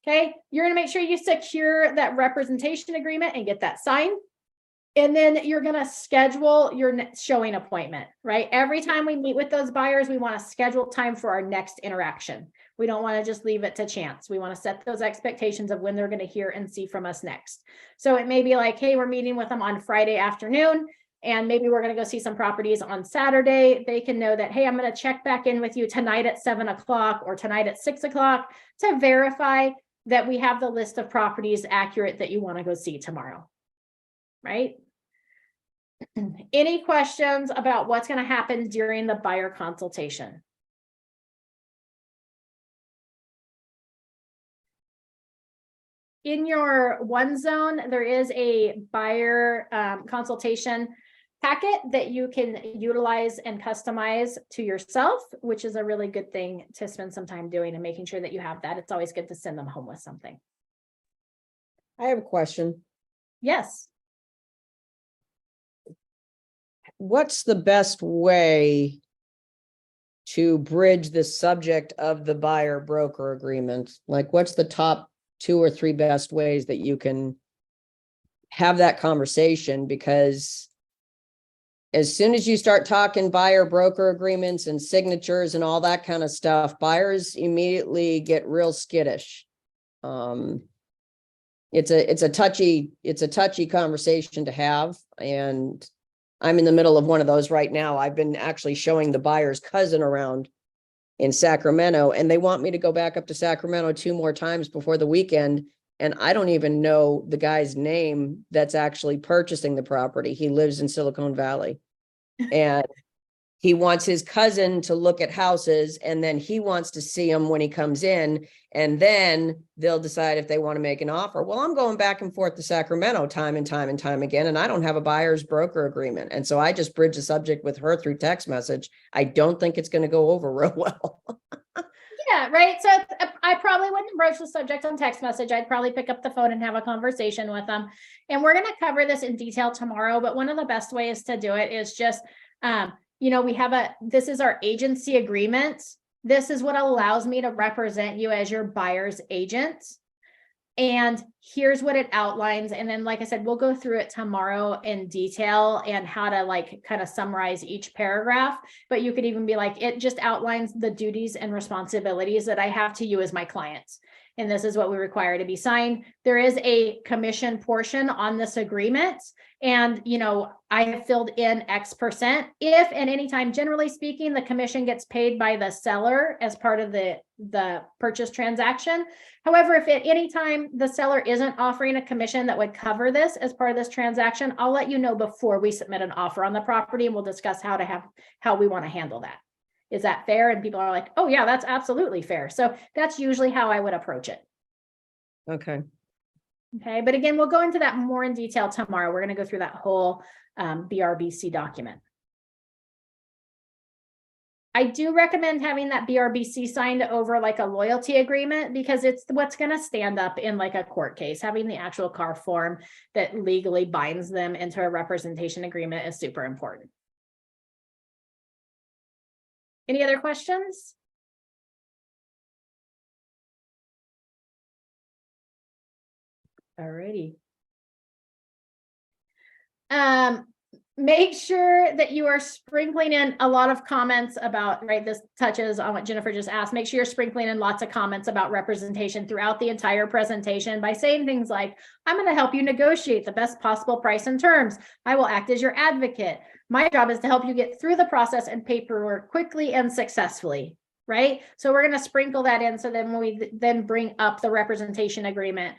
Okay, you're going to make sure you secure that representation agreement and get that signed. And then you're going to schedule your showing appointment, right? Every time we meet with those buyers, we want to schedule time for our next interaction. We don't want to just leave it to chance. We want to set those expectations of when they're going to hear and see from us next. So it may be like, hey, we're meeting with them on Friday afternoon, and maybe we're going to go see some properties on Saturday. They can know that, hey, I'm going to check back in with you tonight at 7 o'clock or tonight at 6 o'clock to verify that we have the list of properties accurate that you want to go see tomorrow, right? Any questions about what's going to happen during the buyer consultation? In your one zone, there is a buyer consultation packet that you can utilize and customize to yourself, which is a really good thing to spend some time doing and making sure that you have that. It's always good to send them home with something. I have a question. Yes. What's the best way to bridge the subject of the buyer broker agreement? Like, what's the top 2 or 3 best ways that you can have that conversation? Because as soon as you start talking buyer broker agreements and signatures and all that kind of stuff, buyers immediately get real skittish. It's a touchy conversation to have, and I'm in the middle of one of those right now. I've been actually showing the buyer's cousin around in Sacramento, and they want me to go back up to Sacramento 2 more times before the weekend. And I don't even know the guy's name that's actually purchasing the property. He lives in Silicon Valley, and he wants his cousin to look at houses, and then he wants to see them when he comes in, and then they'll decide if they want to make an offer. Well, I'm going back and forth to Sacramento time and time and time again, and I don't have a buyer's broker agreement. And so I just bridge the subject with her through text message. I don't think it's going to go over real well. Yeah, right. So I probably wouldn't broach the subject on text message. I'd probably pick up the phone and have a conversation with them. And we're going to cover this in detail tomorrow. But one of the best ways to do it is just, we have this is our agency agreement. This is what allows me to represent you as your buyer's agent. And here's what it outlines. And then, like I said, we'll go through it tomorrow in detail and how to kind of summarize each paragraph. But you could even be like, it just outlines the duties and responsibilities that I have to you as my clients. And this is what we require to be signed. There is a commission portion on this agreement. And, I have filled in X%. If at any time, generally speaking, the commission gets paid by the seller as part of the purchase transaction. However, if at any time the seller isn't offering a commission that would cover this as part of this transaction, I'll let you know before we submit an offer on the property, and we'll discuss how we want to handle that. Is that fair? And people are like, oh yeah, that's absolutely fair. So that's usually how I would approach it. Okay. Okay. But again, we'll go into that more in detail tomorrow. We're going to go through that whole BRBC document. I do recommend having that BRBC signed over like a loyalty agreement, because it's what's going to stand up in like a court case. Having the actual CAR form that legally binds them into a representation agreement is super important. Any other questions? Alrighty. make sure that you are sprinkling in a lot of comments about, right, this touches on what Jennifer just asked. Make sure you're sprinkling in lots of comments about representation throughout the entire presentation by saying things like, I'm going to help you negotiate the best possible price and terms. I will act as your advocate. My job is to help you get through the process and paperwork quickly and successfully, right? So we're going to sprinkle that in, so then when we then bring up the representation agreement,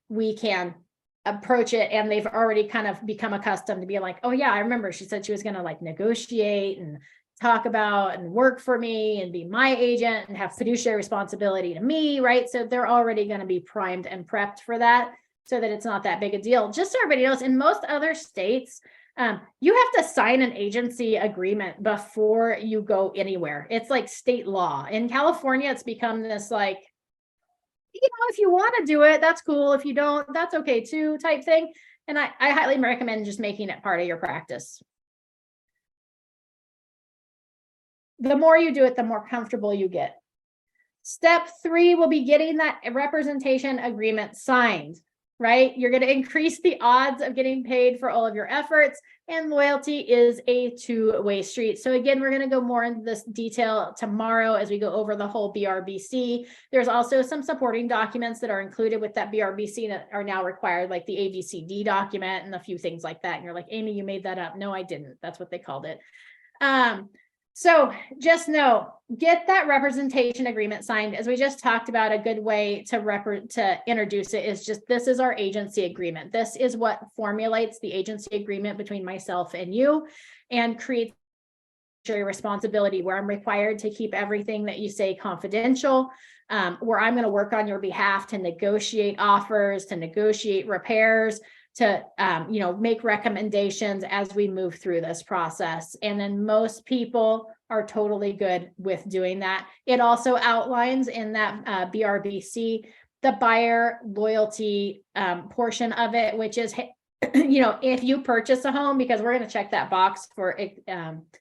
we can approach it, and they've already kind of become accustomed to being like, oh yeah, I remember she said she was going to like negotiate and talk about and work for me and be my agent and have fiduciary responsibility to me, right? So they're already going to be primed and prepped for that, so that it's not that big a deal. Just so everybody knows, in most other states, you have to sign an agency agreement before you go anywhere. It's like state law. In California, it's become this like, you know, if you want to do it, that's cool. If you don't, that's okay too, type thing. And I highly recommend just making it part of your practice. The more you do it, the more comfortable you get. Step 3 will be getting that representation agreement signed, right? You're going to increase the odds of getting paid for all of your efforts, and loyalty is a two-way street. So again, we're going to go more into this detail tomorrow as we go over the whole BRBC. There's also some supporting documents that are included with that BRBC that are now required, like the ABCD document and a few things like that. And you're like, Amy, you made that up. No, I didn't. That's what they called it. So just know, get that representation agreement signed. As we just talked about, a good way to introduce it is just, this is our agency agreement. This is what formulates the agency agreement between myself and you, and creates a responsibility where I'm required to keep everything that you say confidential, where I'm going to work on your behalf to negotiate offers, to negotiate repairs, to make recommendations as we move through this process. And then most people are totally good with doing that. It also outlines in that BRBC the buyer loyalty portion of it, which is, if you purchase a home, because we're going to check that box for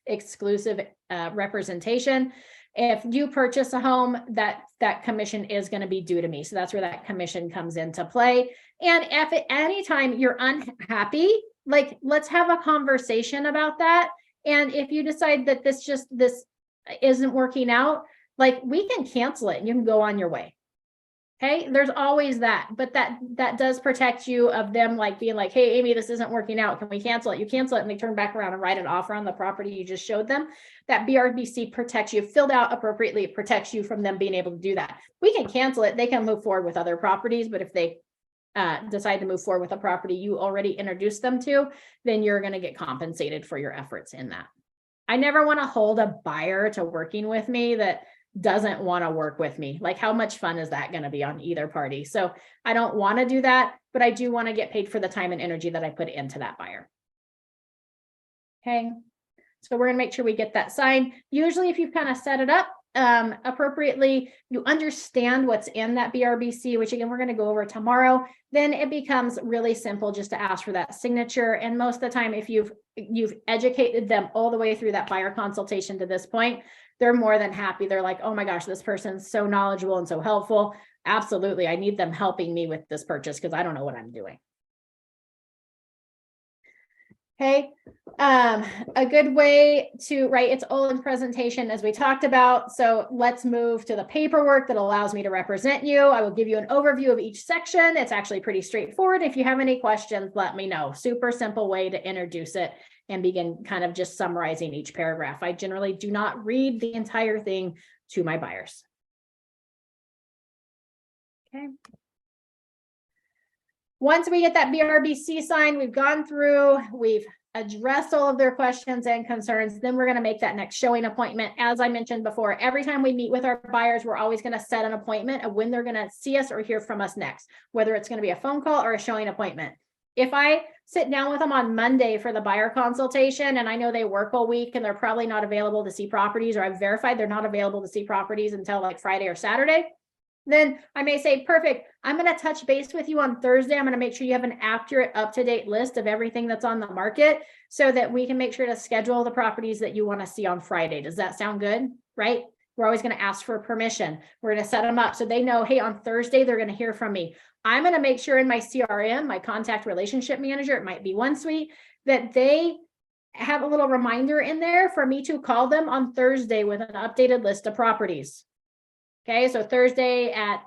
exclusive representation. If you purchase a home, that commission is going to be due to me. So that's where that commission comes into play. And if at any time you're unhappy, like, let's have a conversation about that. And if you decide that this isn't working out, like, we can cancel it and you can go on your way. Okay, there's always that, but that does protect you of them like being like, hey, Amy, this isn't working out. Can we cancel it? You cancel it and they turn back around and write an offer on the property you just showed them. That BRBC protects you, filled out appropriately, it protects you from them being able to do that. We can cancel it. They can move forward with other properties, but if they decide to move forward with a property you already introduced them to, then you're going to get compensated for your efforts in that. I never want to hold a buyer to working with me that doesn't want to work with me. Like, how much fun is that going to be on either party? So I don't want to do that, but I do want to get paid for the time and energy that I put into that buyer. Okay. So we're going to make sure we get that signed. Usually if you've kind of set it up appropriately, you understand what's in that BRBC, which again, we're going to go over tomorrow, then it becomes really simple just to ask for that signature. And most of the time, if you've educated them all the way through that buyer consultation to this point, they're more than happy. They're like, oh my gosh, this person's so knowledgeable and so helpful. Absolutely. I need them helping me with this purchase because I don't know what I'm doing. Okay. A good way to, right, it's all in presentation as we talked about. So let's move to the paperwork that allows me to represent you. I will give you an overview of each section. It's actually pretty straightforward. If you have any questions, let me know. Super simple way to introduce it and begin kind of just summarizing each paragraph. I generally do not read the entire thing to my buyers. Okay. Once we get that BRBC signed, we've gone through, we've addressed all of their questions and concerns, then we're going to make that next showing appointment. As I mentioned before, every time we meet with our buyers, we're always going to set an appointment of when they're going to see us or hear from us next, whether it's going to be a phone call or a showing appointment. If I sit down with them on Monday for the buyer consultation and I know they work all week and they're probably not available to see properties, or I've verified they're not available to see properties until like Friday or Saturday, then I may say, perfect, I'm going to touch base with you on Thursday. I'm going to make sure you have an accurate, up-to-date list of everything that's on the market so that we can make sure to schedule the properties that you want to see on Friday. Does that sound good? Right? We're always going to ask for permission. We're going to set them up so they know, hey, on Thursday, they're going to hear from me. I'm going to make sure in my CRM, my contact relationship manager, it might be OneSuite, that they have a little reminder in there for me to call them on Thursday with an updated list of properties. Okay, so Thursday at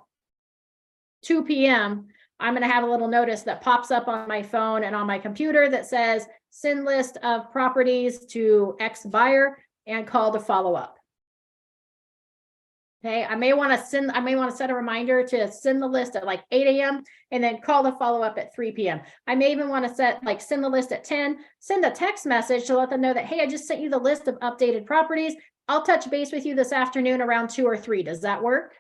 2 p.m., I'm going to have a little notice that pops up on my phone and on my computer that says send list of properties to X buyer and call to follow up. Okay, I may want to set a reminder to send the list at like 8 a.m. and then call the follow up at 3 p.m. I may even want to send the list at 10, send a text message to let them know that, hey, I just sent you the list of updated properties. I'll touch base with you this afternoon around 2 or 3. Does that work?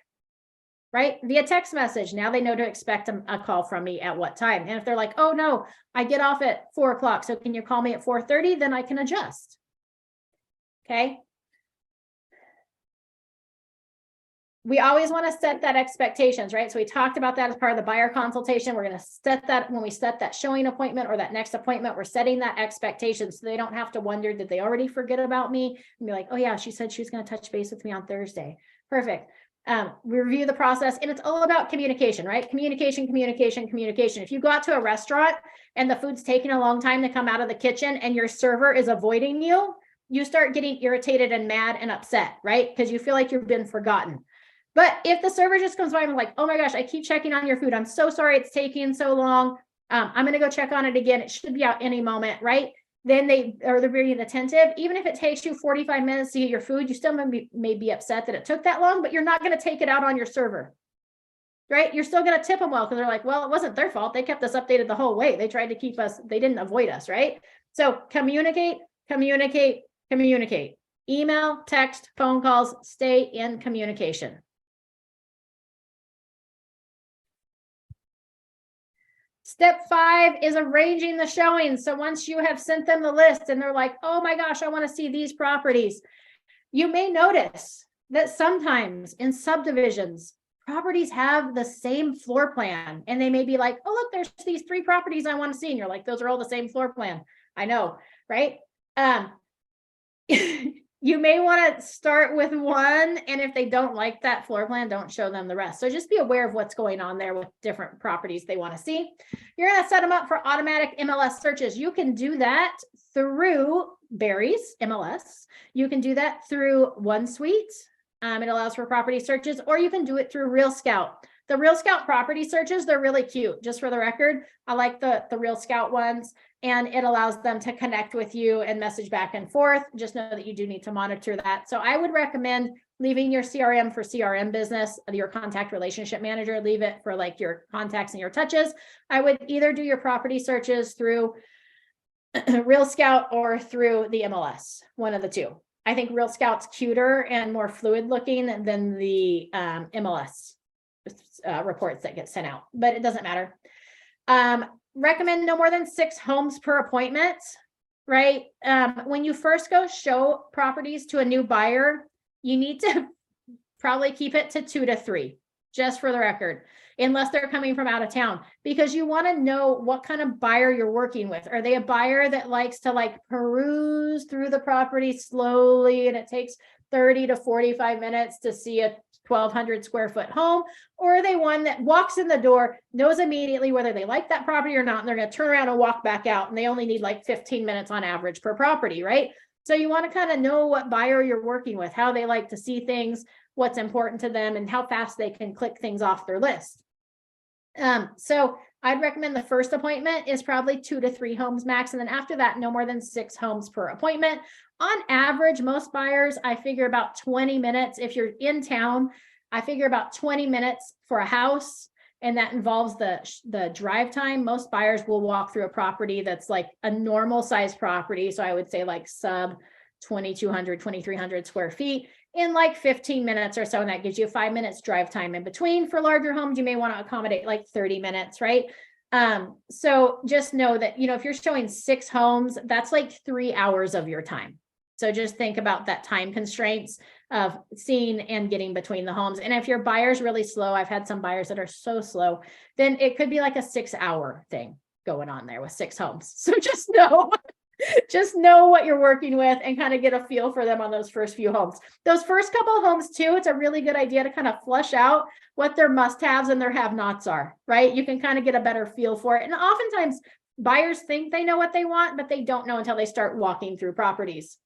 Right? Via text message. Now they know to expect a call from me at what time. And if they're like, oh no, I get off at 4 o'clock. So can you call me at 4:30? Then I can adjust. Okay. We always want to set that expectations, right? So we talked about that as part of the buyer consultation. We're going to set that when we set that showing appointment or that next appointment, we're setting that expectation so they don't have to wonder, did they already forget about me? And be like, oh yeah, she said she was going to touch base with me on Thursday. Perfect. We review the process, and it's all about communication, right? Communication. If you go out to a restaurant and the food's taking a long time to come out of the kitchen and your server is avoiding you, you start getting irritated and mad and upset, right? Because you feel like you've been forgotten. But if the server just comes by and like, oh my gosh, I keep checking on your food. I'm so sorry it's taking so long. I'm going to go check on it again. It should be out any moment, right? Then they're very attentive. Even if it takes you 45 minutes to get your food, you still may be upset that it took that long, but you're not going to take it out on your server, right? You're still going to tip them well because they're like, well, it wasn't their fault. They kept us updated the whole way. They tried to keep us, they didn't avoid us, right? So communicate. Email, text, phone calls, stay in communication. Step 5 is arranging the showings. So once you have sent them the list and they're like, oh my gosh, I want to see these properties. You may notice that sometimes in subdivisions, properties have the same floor plan. And they may be like, oh, look, there's these 3 properties I want to see. And you're like, those are all the same floor plan. I know, right? You may want to start with one, and if they don't like that floor plan, don't show them the rest. So just be aware of what's going on there with different properties they want to see. You're going to set them up for automatic MLS searches. You can do that through Barry's MLS. You can do that through OneSuite. It allows for property searches, or you can do it through Real Scout. The Real Scout property searches, they're really cute. Just for the record, I like the Real Scout ones, and it allows them to connect with you and message back and forth. Just know that you do need to monitor that. So I would recommend leaving your CRM for CRM business, your contact relationship manager, leave it for like your contacts and your touches. I would either do your property searches through Real Scout or through the MLS, one of the two. I think Real Scout's cuter and more fluid looking than the MLS reports that get sent out, but it doesn't matter. Recommend no more than 6 homes per appointment, right? When you first go show properties to a new buyer, you need to probably keep it to 2 to 3, just for the record, unless they're coming from out of town, because you want to know what kind of buyer you're working with. Are they a buyer that likes to like peruse through the property slowly and it takes 30 to 45 minutes to see a 1,200 square foot home? Or are they one that walks in the door, knows immediately whether they like that property or not, and they're going to turn around and walk back out, and they only need like 15 minutes on average per property, right? So you want to kind of know what buyer you're working with, how they like to see things, what's important to them, and how fast they can click things off their list. So I'd recommend the first appointment is probably 2 to 3 homes max. And then after that, no more than 6 homes per appointment. On average, most buyers, I figure about 20 minutes. If you're in town, I figure about 20 minutes for a house. And that involves the drive time. Most buyers will walk through a property that's like a normal size property. So I would say like sub 2,200, 2,300 square feet in like 15 minutes or so. And that gives you 5 minutes drive time in between. For larger homes, you may want to accommodate like 30 minutes, right? So just know that, if you're showing 6 homes, that's like 3 hours of your time. So just think about that time constraints of seeing and getting between the homes. And if your buyer's really slow, I've had some buyers that are so slow, then it could be like a 6-hour thing going on there with 6 homes. So just know what you're working with and kind of get a feel for them on those first few homes. Those first couple of homes too, it's a really good idea to kind of flush out what their must-haves and their have-nots are, right? You can kind of get a better feel for it. And oftentimes Buyers think they know what they want, but they don't know until they start walking through properties.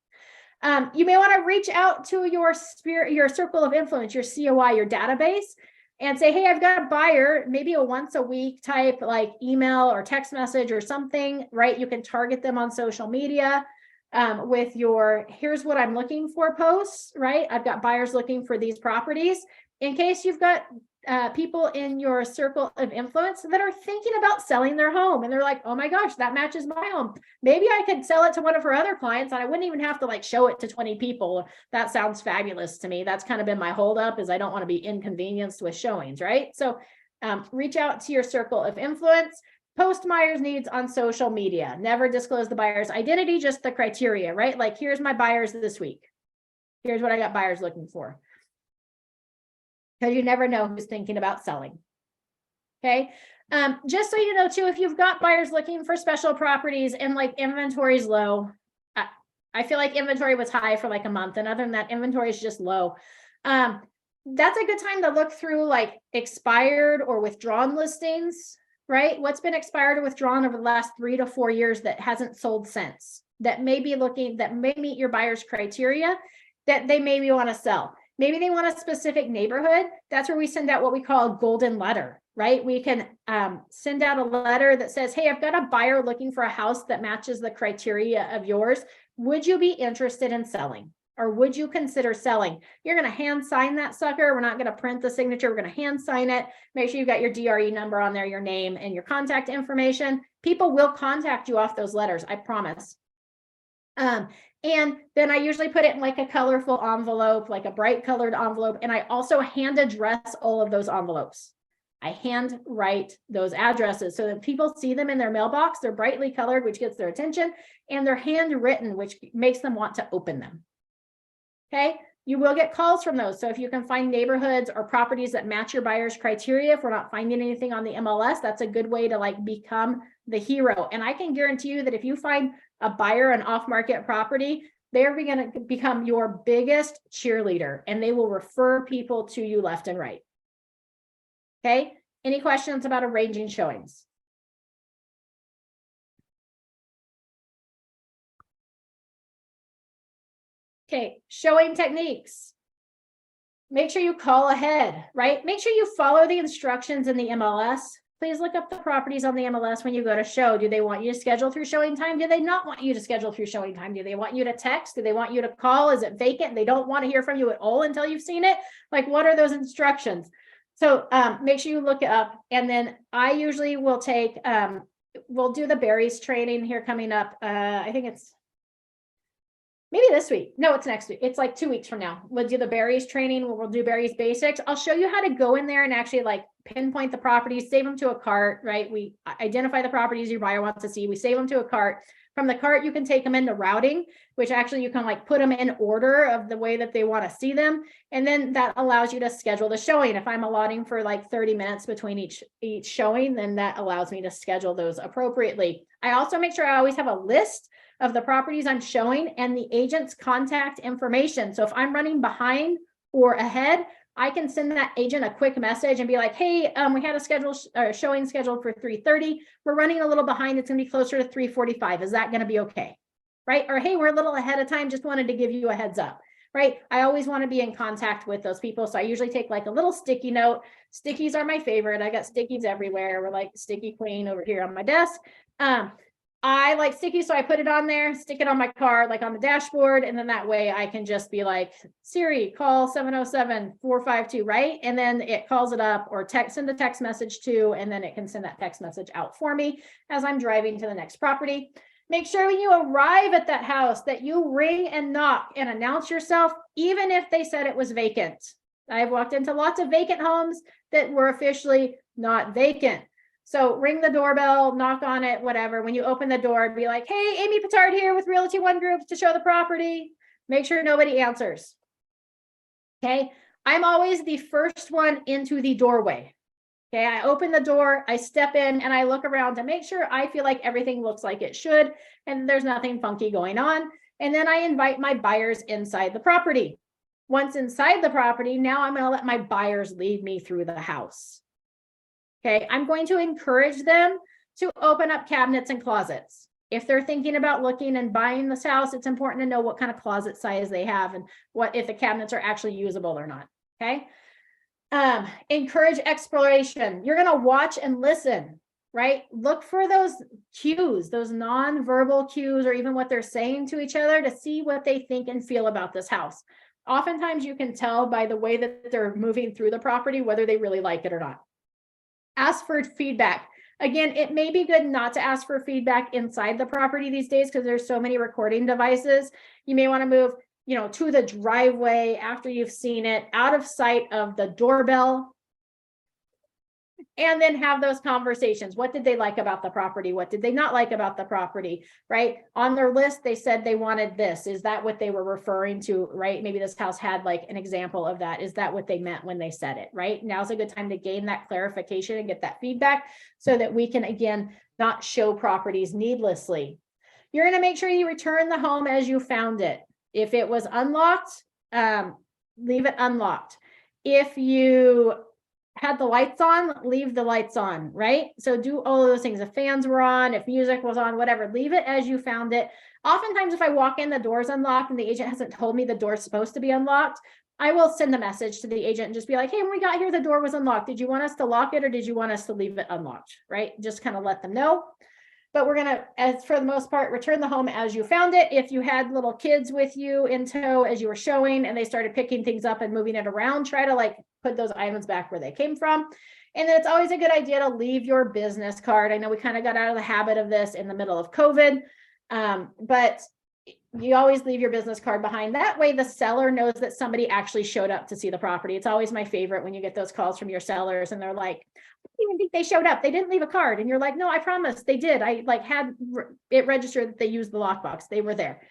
You may want to reach out to your circle of influence, your COI, your database, and say, hey, I've got a buyer, maybe a once a week type like email or text message or something, right? You can target them on social media with your, here's what I'm looking for posts, right? I've got buyers looking for these properties. In case you've got people in your circle of influence that are thinking about selling their home and they're like, oh my gosh, that matches my home. Maybe I could sell it to one of her other clients and I wouldn't even have to like show it to 20 people. That sounds fabulous to me. That's kind of been my holdup, is I don't want to be inconvenienced with showings, right? So reach out to your circle of influence, post buyer's needs on social media, never disclose the buyer's identity, just the criteria, right? Like, here's my buyers this week. Here's what I got buyers looking for. Because you never know who's thinking about selling. Okay. Just so you know too, if you've got buyers looking for special properties and like inventory is low, I feel like inventory was high for like a month, and other than that, inventory is just low. That's a good time to look through like expired or withdrawn listings, right? What's been expired or withdrawn over the last 3 to 4 years that hasn't sold since, that may be looking, that may meet your buyer's criteria, that they maybe want to sell. Maybe they want a specific neighborhood. That's where we send out what we call a golden letter, right? We can send out a letter that says, hey, I've got a buyer looking for a house that matches the criteria of yours. Would you be interested in selling? Or would you consider selling? You're going to hand sign that sucker. We're not going to print the signature. We're going to hand sign it. Make sure you've got your DRE number on there, your name and your contact information. People will contact you off those letters, I promise. And then I usually put it in like a colorful envelope, like a bright colored envelope. And I also hand address all of those envelopes. I hand write those addresses so that people see them in their mailbox. They're brightly colored, which gets their attention, and they're handwritten, which makes them want to open them. Okay. You will get calls from those. So if you can find neighborhoods or properties that match your buyer's criteria, if we're not finding anything on the MLS, that's a good way to like become the hero. And I can guarantee you that if you find a buyer, an off-market property, they're going to become your biggest cheerleader and they will refer people to you left and right. Okay. Any questions about arranging showings? Okay, showing techniques. Make sure you call ahead, right? Make sure you follow the instructions in the MLS. Please look up the properties on the MLS when you go to show. Do they want you to schedule through showing time? Do they not want you to schedule through showing time? Do they want you to text? Do they want you to call? Is it vacant? They don't want to hear from you at all until you've seen it. Like, what are those instructions? So make sure you look it up. And then I usually will take, we'll do the berries training here coming up. I think it's maybe this week. No, it's next week. It's like 2 weeks from now. We'll do the berries training where we'll do berries basics. I'll show you how to go in there and actually like pinpoint the properties, save them to a cart, right? We identify the properties your buyer wants to see. We save them to a cart. From the cart, you can take them into routing, which actually you can like put them in order of the way that they want to see them. And then that allows you to schedule the showing. If I'm allotting for like 30 minutes between each showing, then that allows me to schedule those appropriately. I also make sure I always have a list of the properties I'm showing and the agent's contact information. So if I'm running behind or ahead, I can send that agent a quick message and be like, hey, we had a showing scheduled for 3:30. We're running a little behind. It's gonna be closer to 3:45. Is that gonna be okay? Right? Or hey, we're a little ahead of time. Just wanted to give you a heads up, right? I always want to be in contact with those people. So I usually take like a little sticky note. Stickies are my favorite. I got stickies everywhere. We're like sticky queen over here on my desk. I like sticky, so I put it on there, stick it on my car, like on the dashboard, and then that way I can just be like, Siri, call 707-452, right? And then it calls it up, or send a text message to, and then it can send that text message out for me as I'm driving to the next property. Make sure when you arrive at that house that you ring and knock and announce yourself, even if they said it was vacant. I've walked into lots of vacant homes that were officially not vacant. So ring the doorbell, knock on it, whatever. When you open the door, be like, hey, Amy Petard here with Realty One Group to show the property. Make sure nobody answers. Okay. I'm always the first one into the doorway. Okay. I open the door, I step in and I look around to make sure I feel like everything looks like it should and there's nothing funky going on. And then I invite my buyers inside the property. Once inside the property, now I'm going to let my buyers lead me through the house. Okay, I'm going to encourage them to open up cabinets and closets. If they're thinking about looking and buying this house, it's important to know what kind of closet size they have and what if the cabinets are actually usable or not. Okay. Encourage exploration. You're going to watch and listen, right? Look for those cues, those non-verbal cues, or even what they're saying to each other to see what they think and feel about this house. Oftentimes you can tell by the way that they're moving through the property, whether they really like it or not. Ask for feedback. Again, it may be good not to ask for feedback inside the property these days because there's so many recording devices. You may want to move, to the driveway after you've seen it, out of sight of the doorbell, and then have those conversations. What did they like about the property? What did they not like about the property, right? On their list, they said they wanted this. Is that what they were referring to, right? Maybe this house had like an example of that. Is that what they meant when they said it, right? Now's a good time to gain that clarification and get that feedback so that we can, again, not show properties needlessly. You're going to make sure you return the home as you found it. If it was unlocked, leave it unlocked. If you had the lights on, leave the lights on, right? So do all of those things. If fans were on, if music was on, whatever, leave it as you found it. Oftentimes, if I walk in, the door's unlocked and the agent hasn't told me the door's supposed to be unlocked, I will send a message to the agent and just be like, hey, when we got here, the door was unlocked. Did you want us to lock it or did you want us to leave it unlocked, right? Just kind of let them know. But we're going to, as for the most part, return the home as you found it. If you had little kids with you in tow as you were showing and they started picking things up and moving it around, try to like put those items back where they came from. And then it's always a good idea to leave your business card. I know we kind of got out of the habit of this in the middle of COVID, but you always leave your business card behind. That way the seller knows that somebody actually showed up to see the property. It's always my favorite when you get those calls from your sellers and they're like, I don't even think they showed up. They didn't leave a card. And you're like, no, I promise they did. I like had it registered that they used the lockbox. They were there.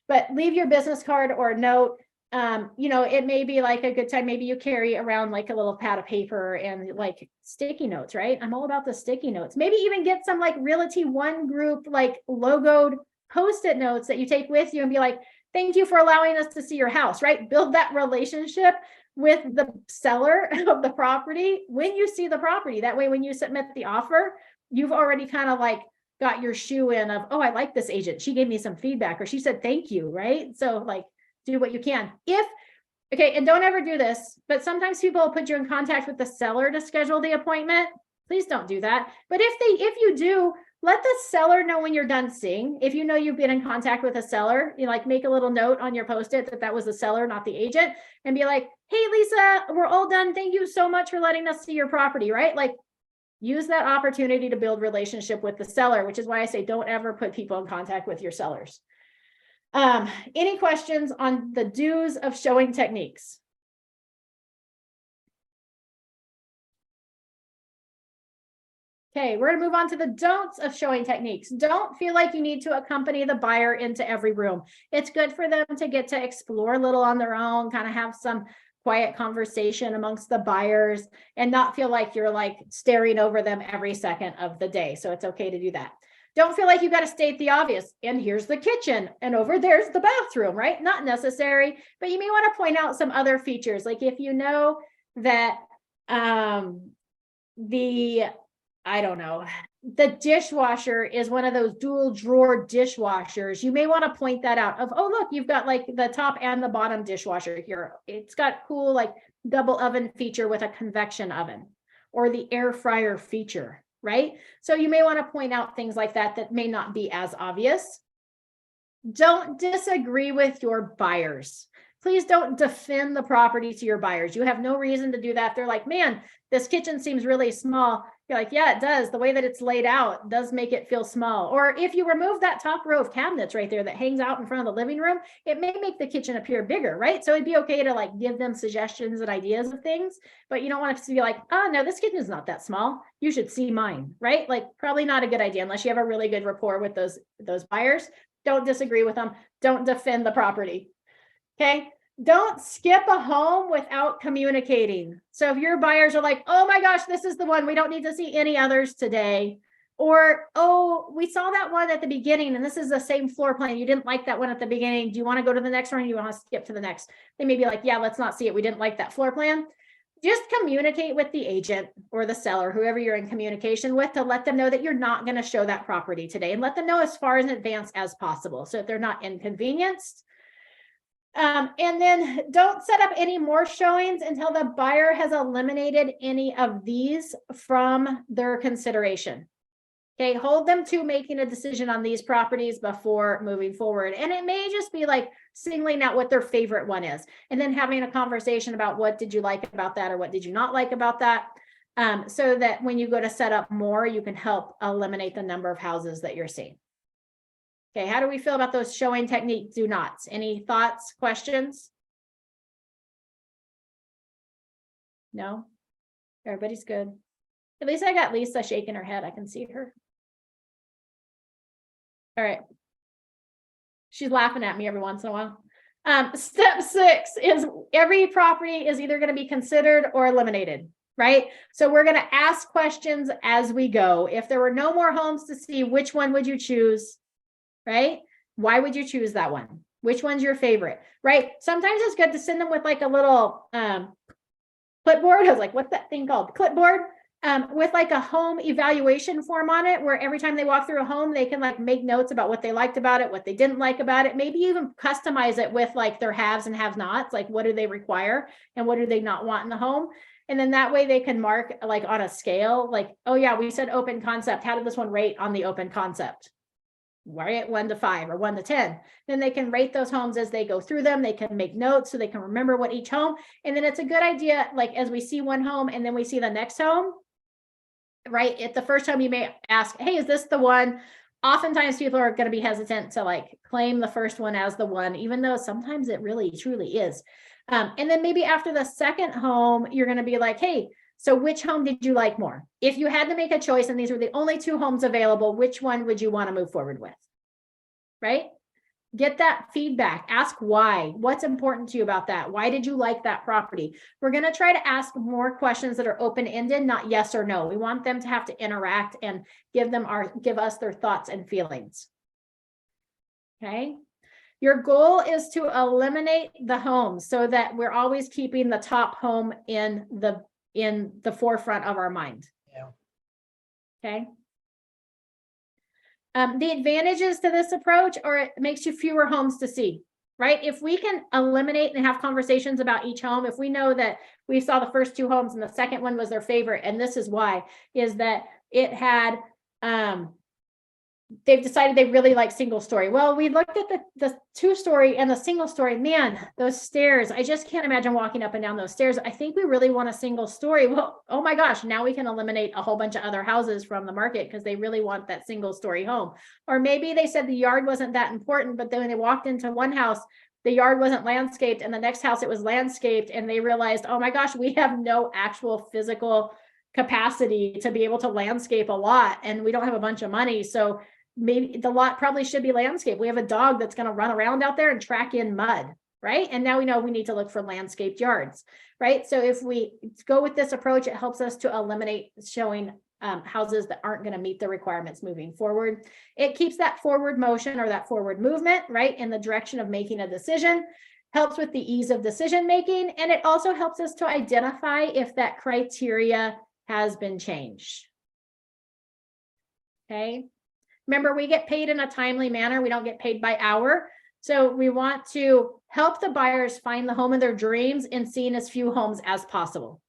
But leave your business card or a note. It may be like a good time. Maybe you carry around like a little pad of paper and like sticky notes, right? I'm all about the sticky notes. Maybe even get some like Realty One Group, like logoed Post-it notes that you take with you and be like, thank you for allowing us to see your house, right? Build that relationship with the seller of the property when you see the property. That way, when you submit the offer, you've already kind of like got your shoe in of, oh, I like this agent. She gave me some feedback or she said, thank you, right? So like do what you can. Okay, and don't ever do this, but sometimes people will put you in contact with the seller to schedule the appointment. Please don't do that. But if you do, let the seller know when you're done seeing. If you know you've been in contact with a seller, like make a little note on your Post-it that was the seller, not the agent, and be like, hey, Lisa, we're all done. Thank you so much for letting us see your property, right? Like use that opportunity to build relationship with the seller, which is why I say don't ever put people in contact with your sellers. Any questions on the do's of showing techniques? Okay, we're going to move on to the don'ts of showing techniques. Don't feel like you need to accompany the buyer into every room. It's good for them to get to explore a little on their own, kind of have some quiet conversation amongst the buyers and not feel like you're like staring over them every second of the day. So it's okay to do that. Don't feel like you got to state the obvious. And here's the kitchen and over there's the bathroom, right? Not necessary, but you may want to point out some other features. Like if you know that the dishwasher is one of those dual drawer dishwashers, you may want to point that out of, oh, look, you've got like the top and the bottom dishwasher here. It's got cool like double oven feature with a convection oven or the air fryer feature, right? So you may want to point out things like that may not be as obvious. Don't disagree with your buyers. Please don't defend the property to your buyers. You have no reason to do that. They're like, man, this kitchen seems really small. You're like, yeah, it does. The way that it's laid out does make it feel small. Or if you remove that top row of cabinets right there that hangs out in front of the living room, it may make the kitchen appear bigger, right? So it'd be okay to like give them suggestions and ideas of things, but you don't want it to be like, oh no, this kitchen is not that small. You should see mine, right? Like probably not a good idea unless you have a really good rapport with those buyers. Don't disagree with them. Don't defend the property. Okay. Don't skip a home without communicating. So if your buyers are like, oh my gosh, this is the one, we don't need to see any others today. Or, oh, we saw that one at the beginning and this is the same floor plan. You didn't like that one at the beginning. Do you want to go to the next one? Or you want to skip to the next? They may be like, yeah, let's not see it. We didn't like that floor plan. just communicate with the agent or the seller, whoever you're in communication with, to let them know that you're not going to show that property today, and let them know as far in advance as possible so that they're not inconvenienced. And then don't set up any more showings until the buyer has eliminated any of these from their consideration. Okay, hold them to making a decision on these properties before moving forward. And it may just be like singling out what their favorite one is, and then having a conversation about what did you like about that or what did you not like about that, so that when you go to set up more, you can help eliminate the number of houses that you're seeing. Okay, how do we feel about those showing technique do nots? Any thoughts, questions? No? Everybody's good. At least I got Lisa shaking her head. I can see her. All right. She's laughing at me every once in a while. Step 6 is every property is either going to be considered or eliminated, right? So we're going to ask questions as we go. If there were no more homes to see, which one would you choose, right? Why would you choose that one? Which one's your favorite, right? Sometimes it's good to send them with like a little clipboard. I was like, what's that thing called? Clipboard. With like a home evaluation form on it, where every time they walk through a home, they can like make notes about what they liked about it, what they didn't like about it, maybe even customize it with like their haves and have nots, like what do they require and what do they not want in the home. And then that way they can mark like on a scale, like, oh yeah, we said open concept. How did this one rate on the open concept? Right, 1 to 5 or 1 to 10. Then they can rate those homes as they go through them. They can make notes so they can remember what each home. And then it's a good idea, like as we see one home and then we see the next home, right? At the first time you may ask, hey, is this the one? Oftentimes people are going to be hesitant to like claim the first one as the one, even though sometimes it really truly is. And then maybe after the second home, you're going to be like, hey, so which home did you like more? If you had to make a choice and these were the only 2 homes available, which one would you want to move forward with? Right? Get that feedback. Ask why. What's important to you about that? Why did you like that property? We're going to try to ask more questions that are open-ended, not yes or no. We want them to have to interact and give us their thoughts and feelings. Okay. Your goal is to eliminate the homes so that we're always keeping the top home in the forefront of our mind. Yeah. Okay. The advantages to this approach are it makes you fewer homes to see, right? If we can eliminate and have conversations about each home, if we know that we saw the first 2 homes and the second one was their favorite, and this is why, is that it had, they've decided they really like single story. Well, we looked at the 2-story and the single story, man, those stairs, I just can't imagine walking up and down those stairs. I think we really want a single story. Well, oh my gosh, now we can eliminate a whole bunch of other houses from the market because they really want that single story home. Or maybe they said the yard wasn't that important, but then when they walked into one house, the yard wasn't landscaped, and the next house it was landscaped, and they realized, oh my gosh, we have no actual physical capacity to be able to landscape a lot, and we don't have a bunch of money. So maybe the lot probably should be landscaped. We have a dog that's going to run around out there and track in mud, right? And now we know we need to look for landscaped yards, right? So if we go with this approach, it helps us to eliminate showing houses that aren't going to meet the requirements moving forward. It keeps that forward motion or that forward movement, right, in the direction of making a decision, helps with the ease of decision making, and it also helps us to identify if that criteria has been changed. Okay. Remember, we get paid in a timely manner. We don't get paid by hour. So we want to help the buyers find the home of their dreams and seeing as few homes as possible.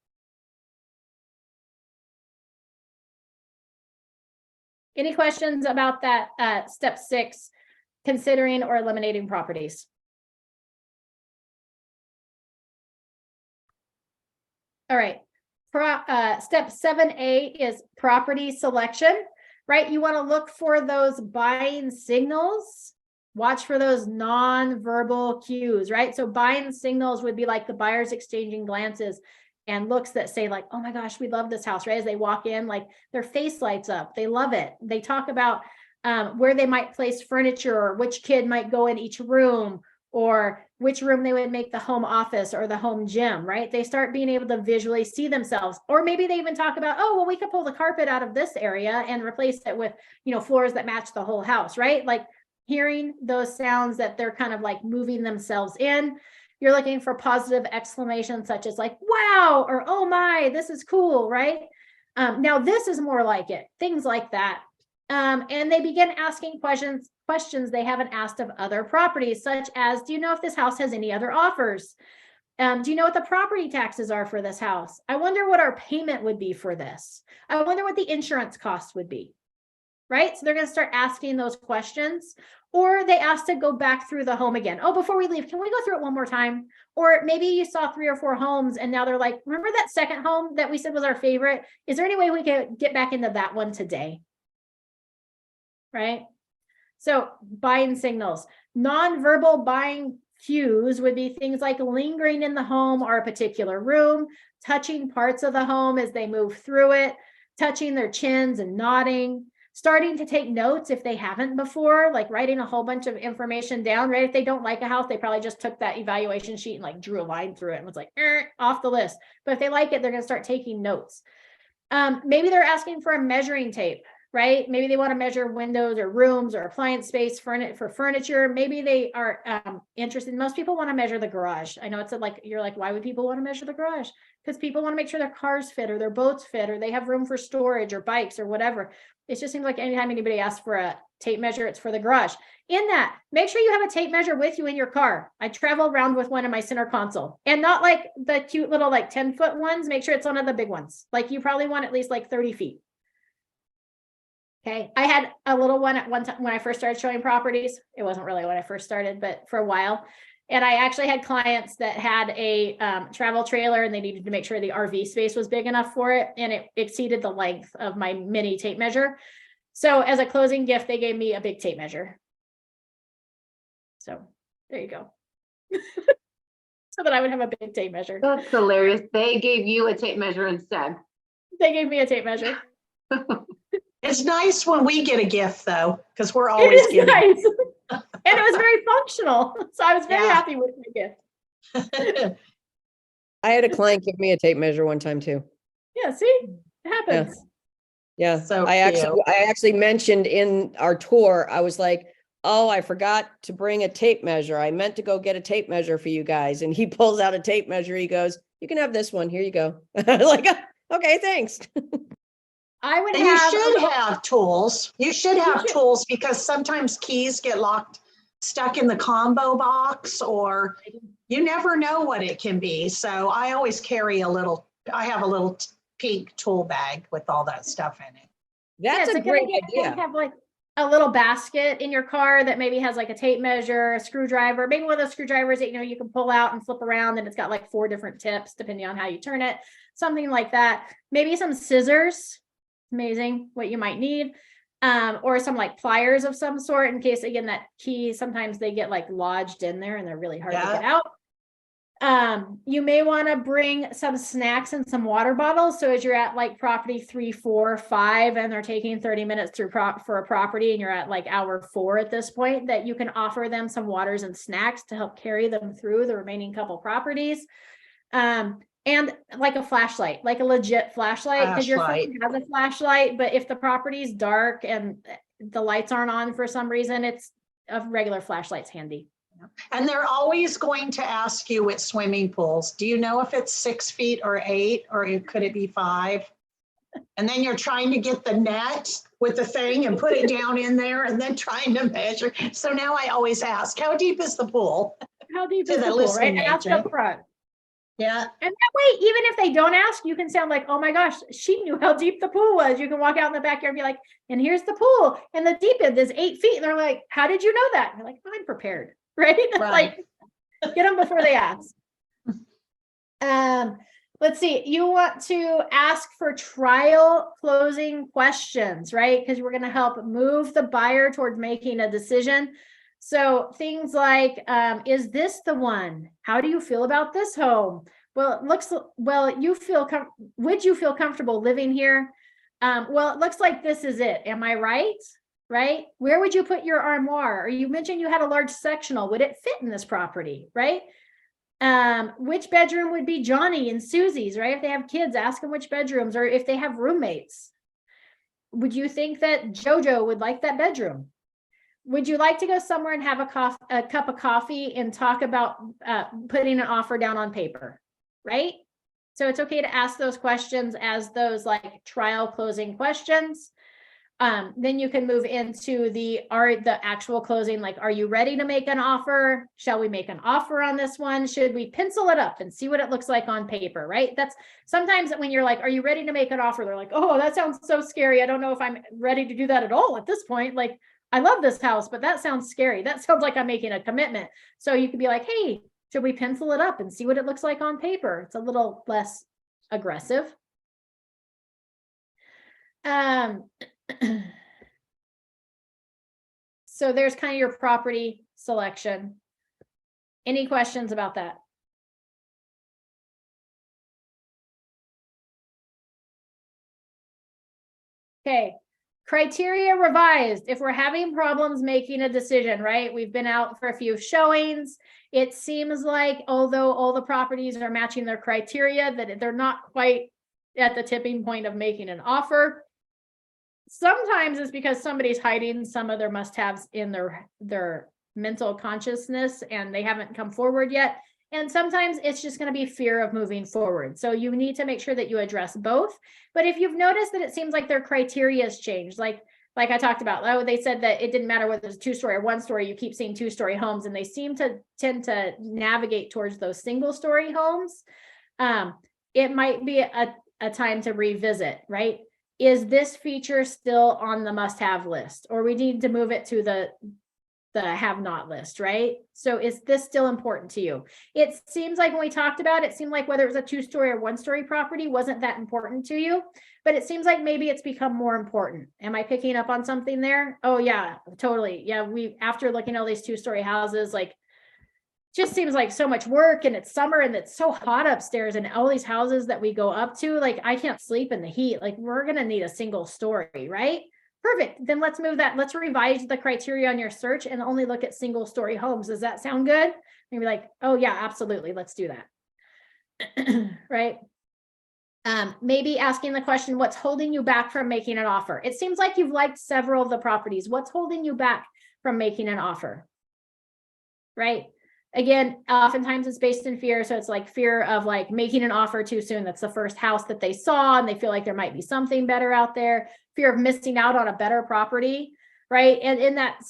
Any questions about that step 6, considering or eliminating properties? All right. Step 7A is property selection. Right? You want to look for those buying signals. Watch for those non-verbal cues, right? So buying signals would be like the buyers exchanging glances and looks that say like, oh my gosh, we love this house, right? As they walk in, like their face lights up. They love it. They talk about where they might place furniture, or which kid might go in each room, or which room they would make the home office or the home gym, right? They start being able to visually see themselves. Or maybe they even talk about, oh, well, we could pull the carpet out of this area and replace it with, floors that match the whole house, right? Like hearing those sounds that they're kind of like moving themselves in. You're looking for positive exclamations such as like, wow, or oh my, this is cool, right? Now this is more like it, things like that. And they begin asking questions they haven't asked of other properties, such as, do you know if this house has any other offers? Do you know what the property taxes are for this house? I wonder what our payment would be for this. I wonder what the insurance cost would be, right? So they're going to start asking those questions, or they ask to go back through the home again. Oh, before we leave, can we go through it one more time? Or maybe you saw 3 or 4 homes and now they're like, remember that second home that we said was our favorite? Is there any way we could get back into that one today? Right? So buying signals, nonverbal buying cues would be things like lingering in the home or a particular room, touching parts of the home as they move through it, touching their chins and nodding, starting to take notes if they haven't before, like writing a whole bunch of information down, right? If they don't like a house, they probably just took that evaluation sheet and like drew a line through it and was like, off the list. But if they like it, they're going to start taking notes. Maybe they're asking for a measuring tape, right? Maybe they want to measure windows or rooms or appliance space for furniture. Maybe they are interested. Most people want to measure the garage. I know it's like, you're like, why would people want to measure the garage? Because people want to make sure their cars fit or their boats fit or they have room for storage or bikes or whatever. It just seems like anytime anybody asks for a tape measure, it's for the garage. In that, make sure you have a tape measure with you in your car. I travel around with one in my center console, and not like the cute little like 10-foot ones. Make sure it's one of the big ones. Like you probably want at least like 30 feet. Okay. I had a little one at one time when I first started showing properties. It wasn't really when I first started, but for a while. And I actually had clients that had a travel trailer and they needed to make sure the RV space was big enough for it. And it exceeded the length of my mini tape measure. So as a closing gift, they gave me a big tape measure. So there you go. So that I would have a big tape measure. That's hilarious. They gave you a tape measure instead. They gave me a tape measure. It's nice when we get a gift though, because we're It always is giving. nice. And it was very functional. So I was very Yeah. happy with my gift. I had a client give me a tape measure one time too. Yeah, see, it happens. Yeah. So I cute. actually mentioned in our tour, I was like, oh, I forgot to bring a tape measure. I meant to go get a tape measure for you guys. And he pulls out a tape measure. He goes, you can have this one. Here you go. Like, okay, thanks. I would And have you should have tools. You should have should. tools because sometimes keys get stuck in the combo box, or you never know what it can be. So I always carry I have a little pink tool bag with all that stuff in it. That's it's a good great to idea. have like a little basket in your car that maybe has like a tape measure, a screwdriver, maybe one of those screwdrivers that you can pull out and flip around, and it's got like 4 different tips depending on how you turn it, something like that. Maybe some scissors. Amazing what you might need, or some like pliers of some sort in case, again, that key, sometimes they get like lodged in there and they're really hard to get out. You may want to bring some snacks and some water bottles. So as you're at like property 3, 4, 5, and they're taking 30 minutes through for a property, and you're at like hour 4 at this point, that you can offer them some waters and snacks to help carry them through the remaining couple properties. And like a flashlight, like a legit flashlight, because your phone has a flashlight, but if the property's dark and the lights aren't on for some reason, it's a regular flashlight's handy. And they're always going to ask you with swimming pools, do you know if it's 6 feet or 8, or could it be 5? And then you're trying to get the net with the thing and put it down in there and then trying to measure. So now I always ask, how deep is the pool? How deep To is the the pool, right? listening Ask agent. up front. Yeah. And that way, even if they don't ask, you can sound like, oh my gosh, she knew how deep the pool was. You can walk out in the backyard and be like, and here's the pool. And the deep end is 8 feet. And they're like, how did you know that? And you're like, I'm prepared, right? Right. Like, get them before they ask. Let's see. You want to ask for trial closing questions, right? Because we're going to help move the buyer toward making a decision. So things like, is this the one? How do you feel about this home? Well, would you feel comfortable living here? Well, it looks like this is it. Am I right? Right? Where would you put your armoire? Or you mentioned you had a large sectional. Would it fit in this property? Right? Which bedroom would be Johnny and Susie's, right? If they have kids, ask them which bedrooms, or if they have roommates. Would you think that JoJo would like that bedroom? would you like to go somewhere and have a cup of coffee and talk about putting an offer down on paper, right? So it's okay to ask those questions as those like trial closing questions. Then you can move into the actual closing, like, are you ready to make an offer? Shall we make an offer on this one? Should we pencil it up and see what it looks like on paper, right? That's sometimes when you're like, are you ready to make an offer? They're like, oh, that sounds so scary. I don't know if I'm ready to do that at all at this point. Like, I love this house, but that sounds scary. That sounds like I'm making a commitment. So you could be like, hey, should we pencil it up and see what it looks like on paper? It's a little less aggressive. So there's kind of your property selection. Any questions about that? Okay, criteria revised. If we're having problems making a decision, right? We've been out for a few showings. It seems like although all the properties are matching their criteria, that they're not quite at the tipping point of making an offer. Sometimes it's because somebody's hiding some of their must-haves in their mental consciousness and they haven't come forward yet. And sometimes it's just going to be fear of moving forward. So you need to make sure that you address both. But if you've noticed that it seems like their criteria has changed, like I talked about, oh, they said that it didn't matter whether it's 2-story or 1-story, you keep seeing 2-story homes, and they seem to tend to navigate towards those single-story homes. It might be a time to revisit, right? Is this feature still on the must-have list, or we need to move it to the have-not list, right? So is this still important to you? It seems like when we talked about it, it seemed like whether it was a 2-story or 1-story property wasn't that important to you, but it seems like maybe it's become more important. Am I picking up on something there? Oh yeah, totally. Yeah, after looking at all these 2-story houses, like, just seems like so much work, and it's summer and it's so hot upstairs, and all these houses that we go up to, like, I can't sleep in the heat. Like, we're going to need a single story, right? Perfect. Then let's move that. Let's revise the criteria on your search and only look at single story homes. Does that sound good? Maybe like, oh yeah, absolutely. Let's do that. Right. Maybe asking the question, what's holding you back from making an offer? It seems like you've liked several of the properties. What's holding you back from making an offer? Right. Again, oftentimes it's based in fear. So it's like fear of like making an offer too soon. That's the first house that they saw and they feel like there might be something better out there. Fear of missing out on a better property, right? And in that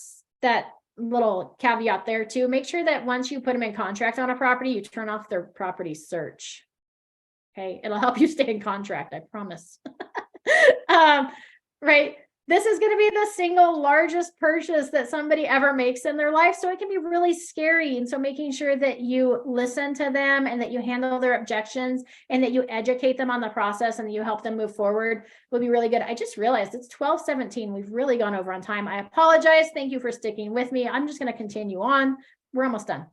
little caveat there too, make sure that once you put them in contract on a property, you turn off their property search. Okay, it'll help you stay in contract, I promise. Right. This is going to be the single largest purchase that somebody ever makes in their life. So it can be really scary. And so making sure that you listen to them and that you handle their objections and that you educate them on the process and that you help them move forward will be really good. I just realized it's 12:17. We've really gone over on time. I apologize. Thank you for sticking with me. I'm just going to continue on. We're almost done.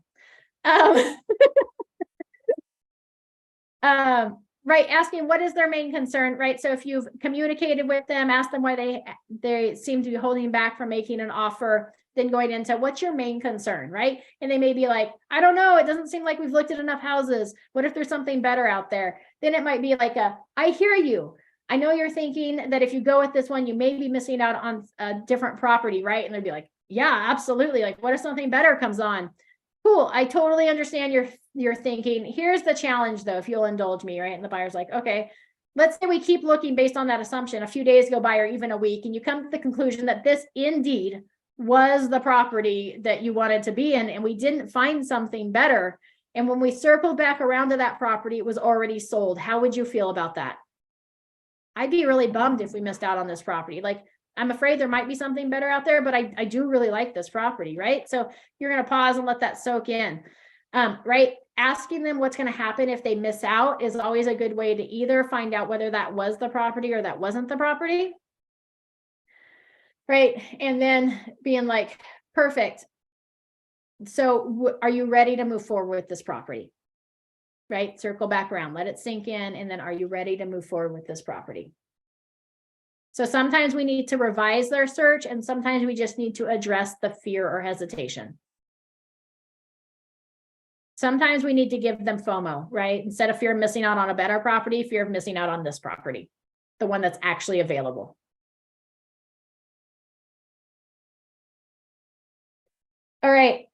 Right, asking what is their main concern, right? So if you've communicated with them, ask them why they seem to be holding back from making an offer, then going into what's your main concern, right? And they may be like, I don't know, it doesn't seem like we've looked at enough houses. What if there's something better out there? Then it might be like I hear you. I know you're thinking that if you go with this one, you may be missing out on a different property, right? And they'd be like, yeah, absolutely. Like, what if something better comes on? Cool. I totally understand your thinking. Here's the challenge though, if you'll indulge me, right? And the buyer's like, okay, let's say we keep looking based on that assumption. A few days go by or even a week, and you come to the conclusion that this indeed was the property that you wanted to be in, and we didn't find something better. And when we circled back around to that property, it was already sold. How would you feel about that? I'd be really bummed if we missed out on this property. Like, I'm afraid there might be something better out there, but I do really like this property, right? So you're going to pause and let that soak in, right? Asking them what's going to happen if they miss out is always a good way to either find out whether that was the property or that wasn't the property, right? And then being like, perfect. So are you ready to move forward with this property, right? Circle back around, let it sink in. And then are you ready to move forward with this property? So sometimes we need to revise their search, and sometimes we just need to address the fear or hesitation. Sometimes we need to give them FOMO, right? Instead of fear of missing out on a better property, fear of missing out on this property, the one that's actually available. All right.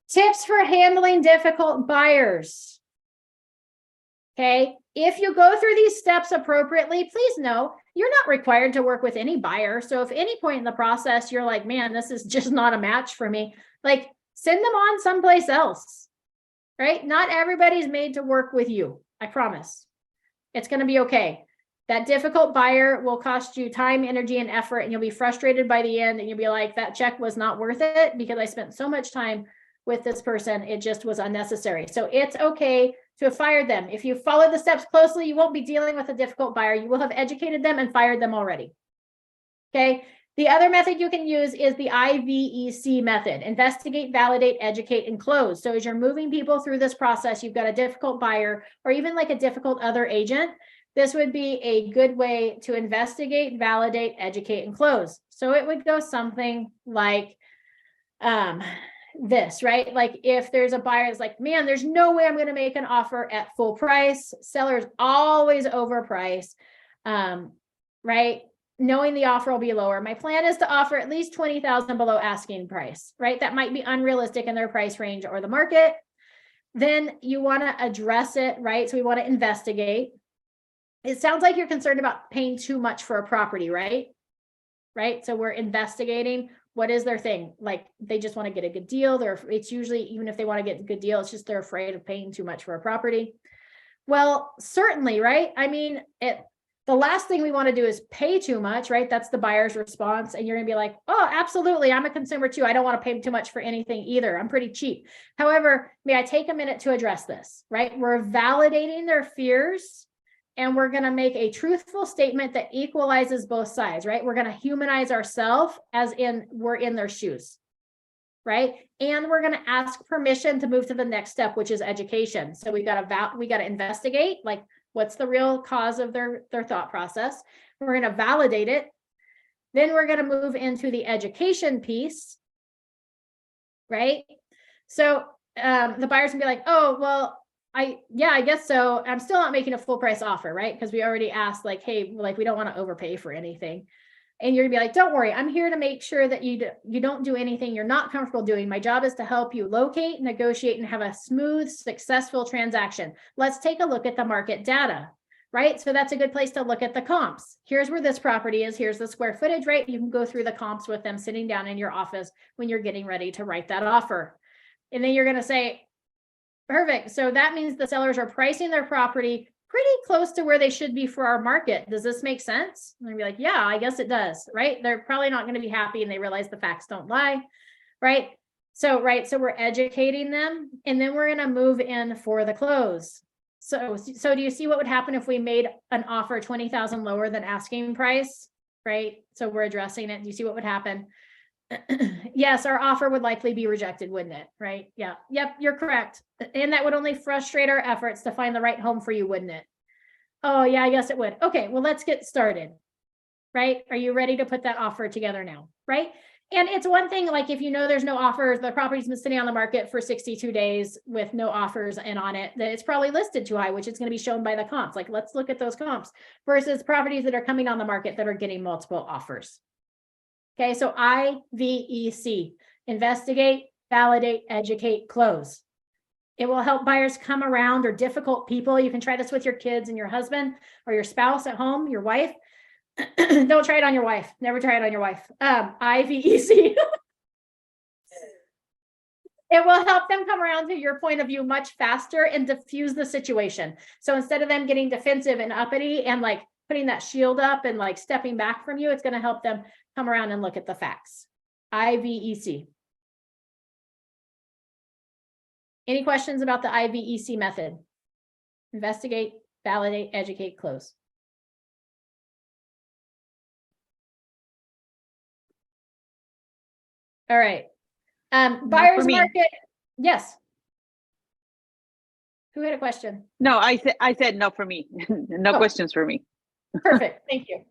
Tips for handling difficult buyers. Okay. If you go through these steps appropriately, please know you're not required to work with any buyer. So if any point in the process, you're like, man, this is just not a match for me, like send them on someplace else, right? Not everybody's made to work with you. I promise. It's going to be okay. That difficult buyer will cost you time, energy, and effort, and you'll be frustrated by the end, and you'll be like, that check was not worth it because I spent so much time with this person. It just was unnecessary. So it's okay to have fired them. If you follow the steps closely, you won't be dealing with a difficult buyer. You will have educated them and fired them already. Okay. The other method you can use is the IVEC method: investigate, validate, educate, and close. So as you're moving people through this process, you've got a difficult buyer or even like a difficult other agent. This would be a good way to investigate, validate, educate, and close. So it would go something like this, right? Like if there's a buyer that's like, man, there's no way I'm going to make an offer at full price. Sellers always overprice, right? Knowing the offer will be lower. My plan is to offer at least 20,000 below asking price, right? That might be unrealistic in their price range or the market. Then you want to address it, right? So we want to investigate. It sounds like you're concerned about paying too much for a property, right? Right. So we're investigating. What is their thing? Like they just want to get a good deal. It's usually, even if they want to get a good deal, it's just they're afraid of paying too much for a property. Well, certainly, right? I mean, the last thing we want to do is pay too much, right? That's the buyer's response. And you're going to be like, oh, absolutely. I'm a consumer too. I don't want to pay too much for anything either. I'm pretty cheap. However, may I take a minute to address this, right? We're validating their fears. And we're going to make a truthful statement that equalizes both sides, right? We're going to humanize ourselves as in we're in their shoes, right? And we're going to ask permission to move to the next step, which is education. So we got to investigate, like what's the real cause of their thought process. We're going to validate it. Then we're going to move into the education piece, right? So the buyer's gonna be like, oh, well, I guess so. I'm still not making a full price offer, right? Because we already asked like, hey, like we don't want to overpay for anything. And you're gonna be like, don't worry, I'm here to make sure that you don't do anything you're not comfortable doing. My job is to help you locate, negotiate, and have a smooth, successful transaction. Let's take a look at the market data, right? So that's a good place to look at the comps. Here's where this property is. Here's the square footage, right? You can go through the comps with them sitting down in your office when you're getting ready to write that offer. And then you're gonna say, perfect. So that means the sellers are pricing their property pretty close to where they should be for our market. Does this make sense? And they'll be like, yeah, I guess it does, right? They're probably not going to be happy and they realize the facts don't lie, right? So we're educating them and then we're going to move in for the close. So do you see what would happen if we made an offer 20,000 lower than asking price, right? So we're addressing it. Do you see what would happen? Yes, our offer would likely be rejected, wouldn't it? Right? Yeah. Yep, you're correct. And that would only frustrate our efforts to find the right home for you, wouldn't it? Oh, yeah, I guess it would. Okay, well, let's get started. Right? Are you ready to put that offer together now? Right? And it's one thing, like if you know there's no offers, the property's been sitting on the market for 62 days with no offers and on it, that it's probably listed too high, which is going to be shown by the comps. Like, let's look at those comps versus properties that are coming on the market that are getting multiple offers. Okay, so IVEC, investigate, validate, educate, close. It will help buyers come around or difficult people. You can try this with your kids and your husband or your spouse at home, your wife. Don't try it on your wife. Never try it on your wife. IVEC. It will help them come around to your point of view much faster and diffuse the situation. So instead of them getting defensive and uppity and like putting that shield up and like stepping back from you, it's going to help them come around and look at the facts. IVEC. Any questions about the IVEC method? Investigate, validate, educate, close. All right. Buyer's market. Yes. Who had a question? No, I said no for me. No questions for me. Perfect. Thank you.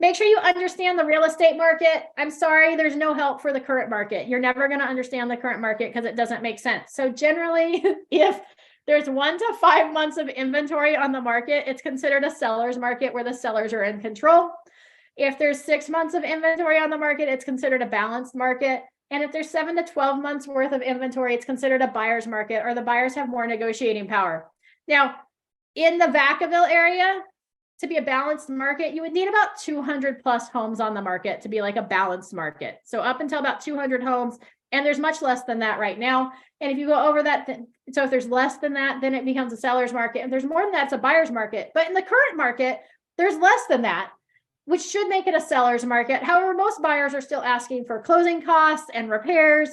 Make sure you understand the real estate market. I'm sorry, there's no help for the current market. You're never going to understand the current market because it doesn't make sense. So generally, if there's 1 to 5 months of inventory on the market, it's considered a seller's market where the sellers are in control. If there's 6 months of inventory on the market, it's considered a balanced market. And if there's 7 to 12 months worth of inventory, it's considered a buyer's market, or the buyers have more negotiating power. Now, in the Vacaville area, to be a balanced market, you would need about 200 plus homes on the market to be like a balanced market. So up until about 200 homes, and there's much less than that right now. And if you go over that, so if there's less than that, then it becomes a seller's market. And there's more than that, it's a buyer's market. But in the current market, there's less than that, which should make it a seller's market. However, most buyers are still asking for closing costs and repairs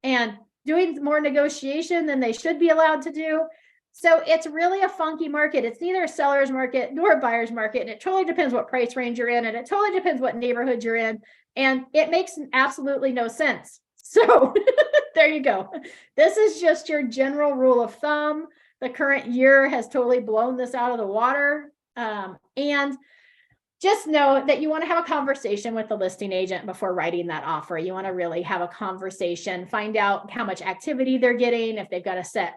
and doing more negotiation than they should be allowed to do. So it's really a funky market. It's neither a seller's market nor a buyer's market. And it totally depends what price range you're in. And it totally depends what neighborhood you're in. And it makes absolutely no sense. So there you go. This is just your general rule of thumb. The current year has totally blown this out of the water. And just know that you want to have a conversation with the listing agent before writing that offer. You want to really have a conversation, find out how much activity they're getting, if they've got a set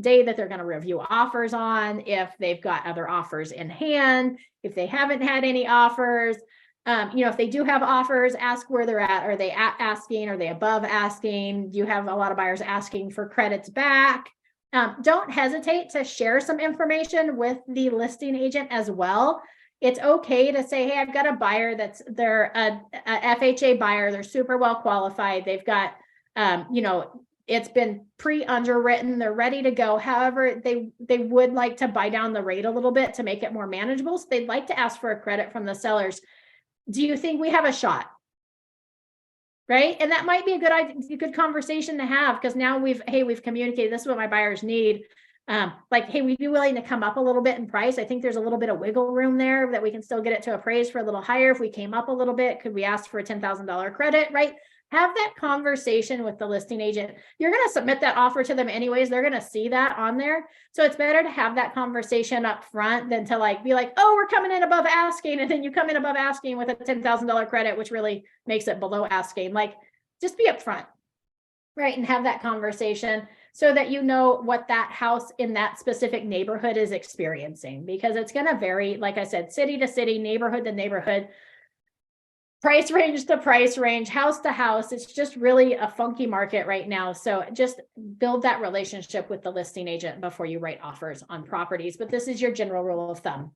day that they're going to review offers on, if they've got other offers in hand, if they haven't had any offers. If they do have offers, ask where they're at. Are they at asking? Are they above asking? You have a lot of buyers asking for credits back. Don't hesitate to share some information with the listing agent as well. It's okay to say, hey, I've got a buyer they're a FHA buyer. They're super well qualified. They've got, it's been pre-underwritten. They're ready to go. However, they would like to buy down the rate a little bit to make it more manageable. So they'd like to ask for a credit from the sellers. Do you think we have a shot? Right. And that might be a good conversation to have, because now we've communicated, this is what my buyers need. Hey, we'd be willing to come up a little bit in price. I think there's a little bit of wiggle room there that we can still get it to appraise for a little higher. If we came up a little bit, could we ask for a $10,000 credit? Right. Have that conversation with the listing agent. You're going to submit that offer to them anyways. They're going to see that on there. So it's better to have that conversation up front than to be like, oh, we're coming in above asking. And then you come in above asking with a $10,000 credit, which really makes it below asking. Just be upfront, right? And have that conversation so that you know what that house in that specific neighborhood is experiencing, because it's going to vary, like I said, city to city, neighborhood to neighborhood, price range to price range, house to house. It's just really a funky market right now. So just build that relationship with the listing agent before you write offers on properties. But this is your general rule of thumb.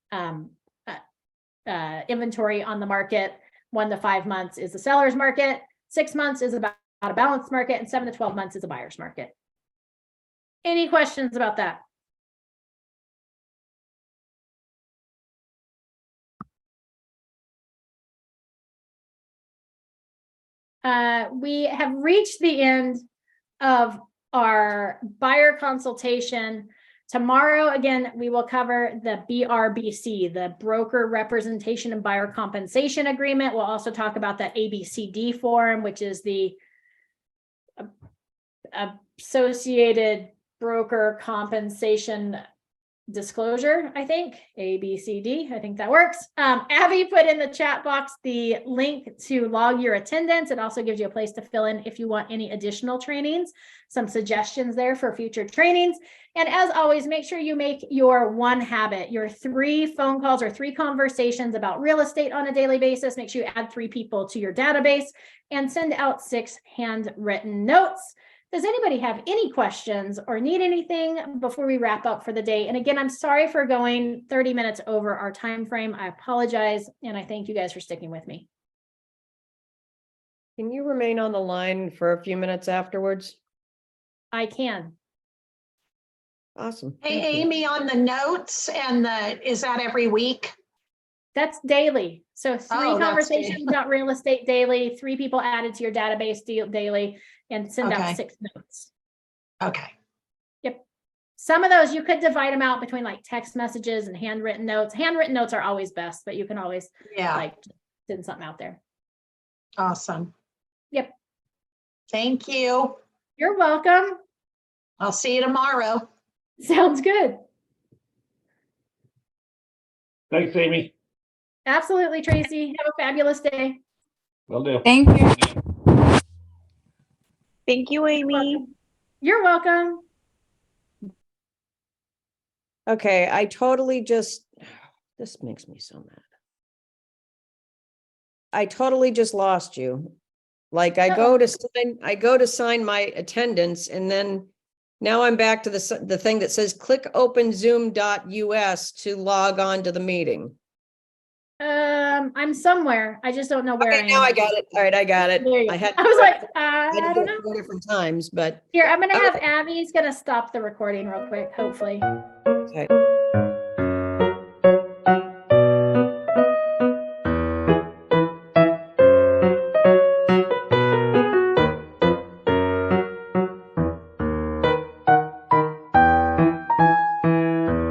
Inventory on the market, 1 to 5 months is the seller's market. 6 months is about a balanced market, and 7 to 12 months is a buyer's market. Any questions about that? We have reached the end of our buyer consultation. Tomorrow, again, we will cover the BRBC, the Broker Representation and Buyer Compensation Agreement. We'll also talk about that ABCD form, which is the Associated Broker Compensation Disclosure, I think, ABCD, I think that works. Abby put in the chat box the link to log your attendance. It also gives you a place to fill in if you want any additional trainings, some suggestions there for future trainings. And as always, make sure you make your one habit, your 3 phone calls or 3 conversations about real estate on a daily basis. Make sure you add 3 people to your database and send out 6 handwritten notes. Does anybody have any questions or need anything before we wrap up for the day? And again, I'm sorry for going 30 minutes over our time frame. I apologize, and I thank you guys for sticking with me. Can you remain on the line for a few minutes afterwards? I can. Awesome. Hey, Thank you. Amy, on the notes is that every week? That's daily. So 3 Oh, that's conversations about real estate daily, 3 people added to your database daily, and send Okay. out 6 notes. Okay. Yep. Some of those you could divide them out between text messages and handwritten notes. Handwritten notes are always best, but you can always send something out there. Awesome. Yep. Thank you. You're welcome. I'll see you tomorrow. Sounds good. Thanks, Amy. Absolutely, Tracy. Have a fabulous day. Will do. Thank you. Thank you, Amy. You're welcome. Okay, this makes me so mad. I totally just lost you. Like I go to sign my attendance and then now I'm back to the thing that says click open zoom.us to log on to the meeting. I'm somewhere. I just don't know where I Okay, now am. I got it. All right, I got it. There you I go. had. I was like, I had I to do don't it know. 4 different times, but Here, I'm gonna have Okay. Abby's gonna stop the recording real quick, hopefully. okay.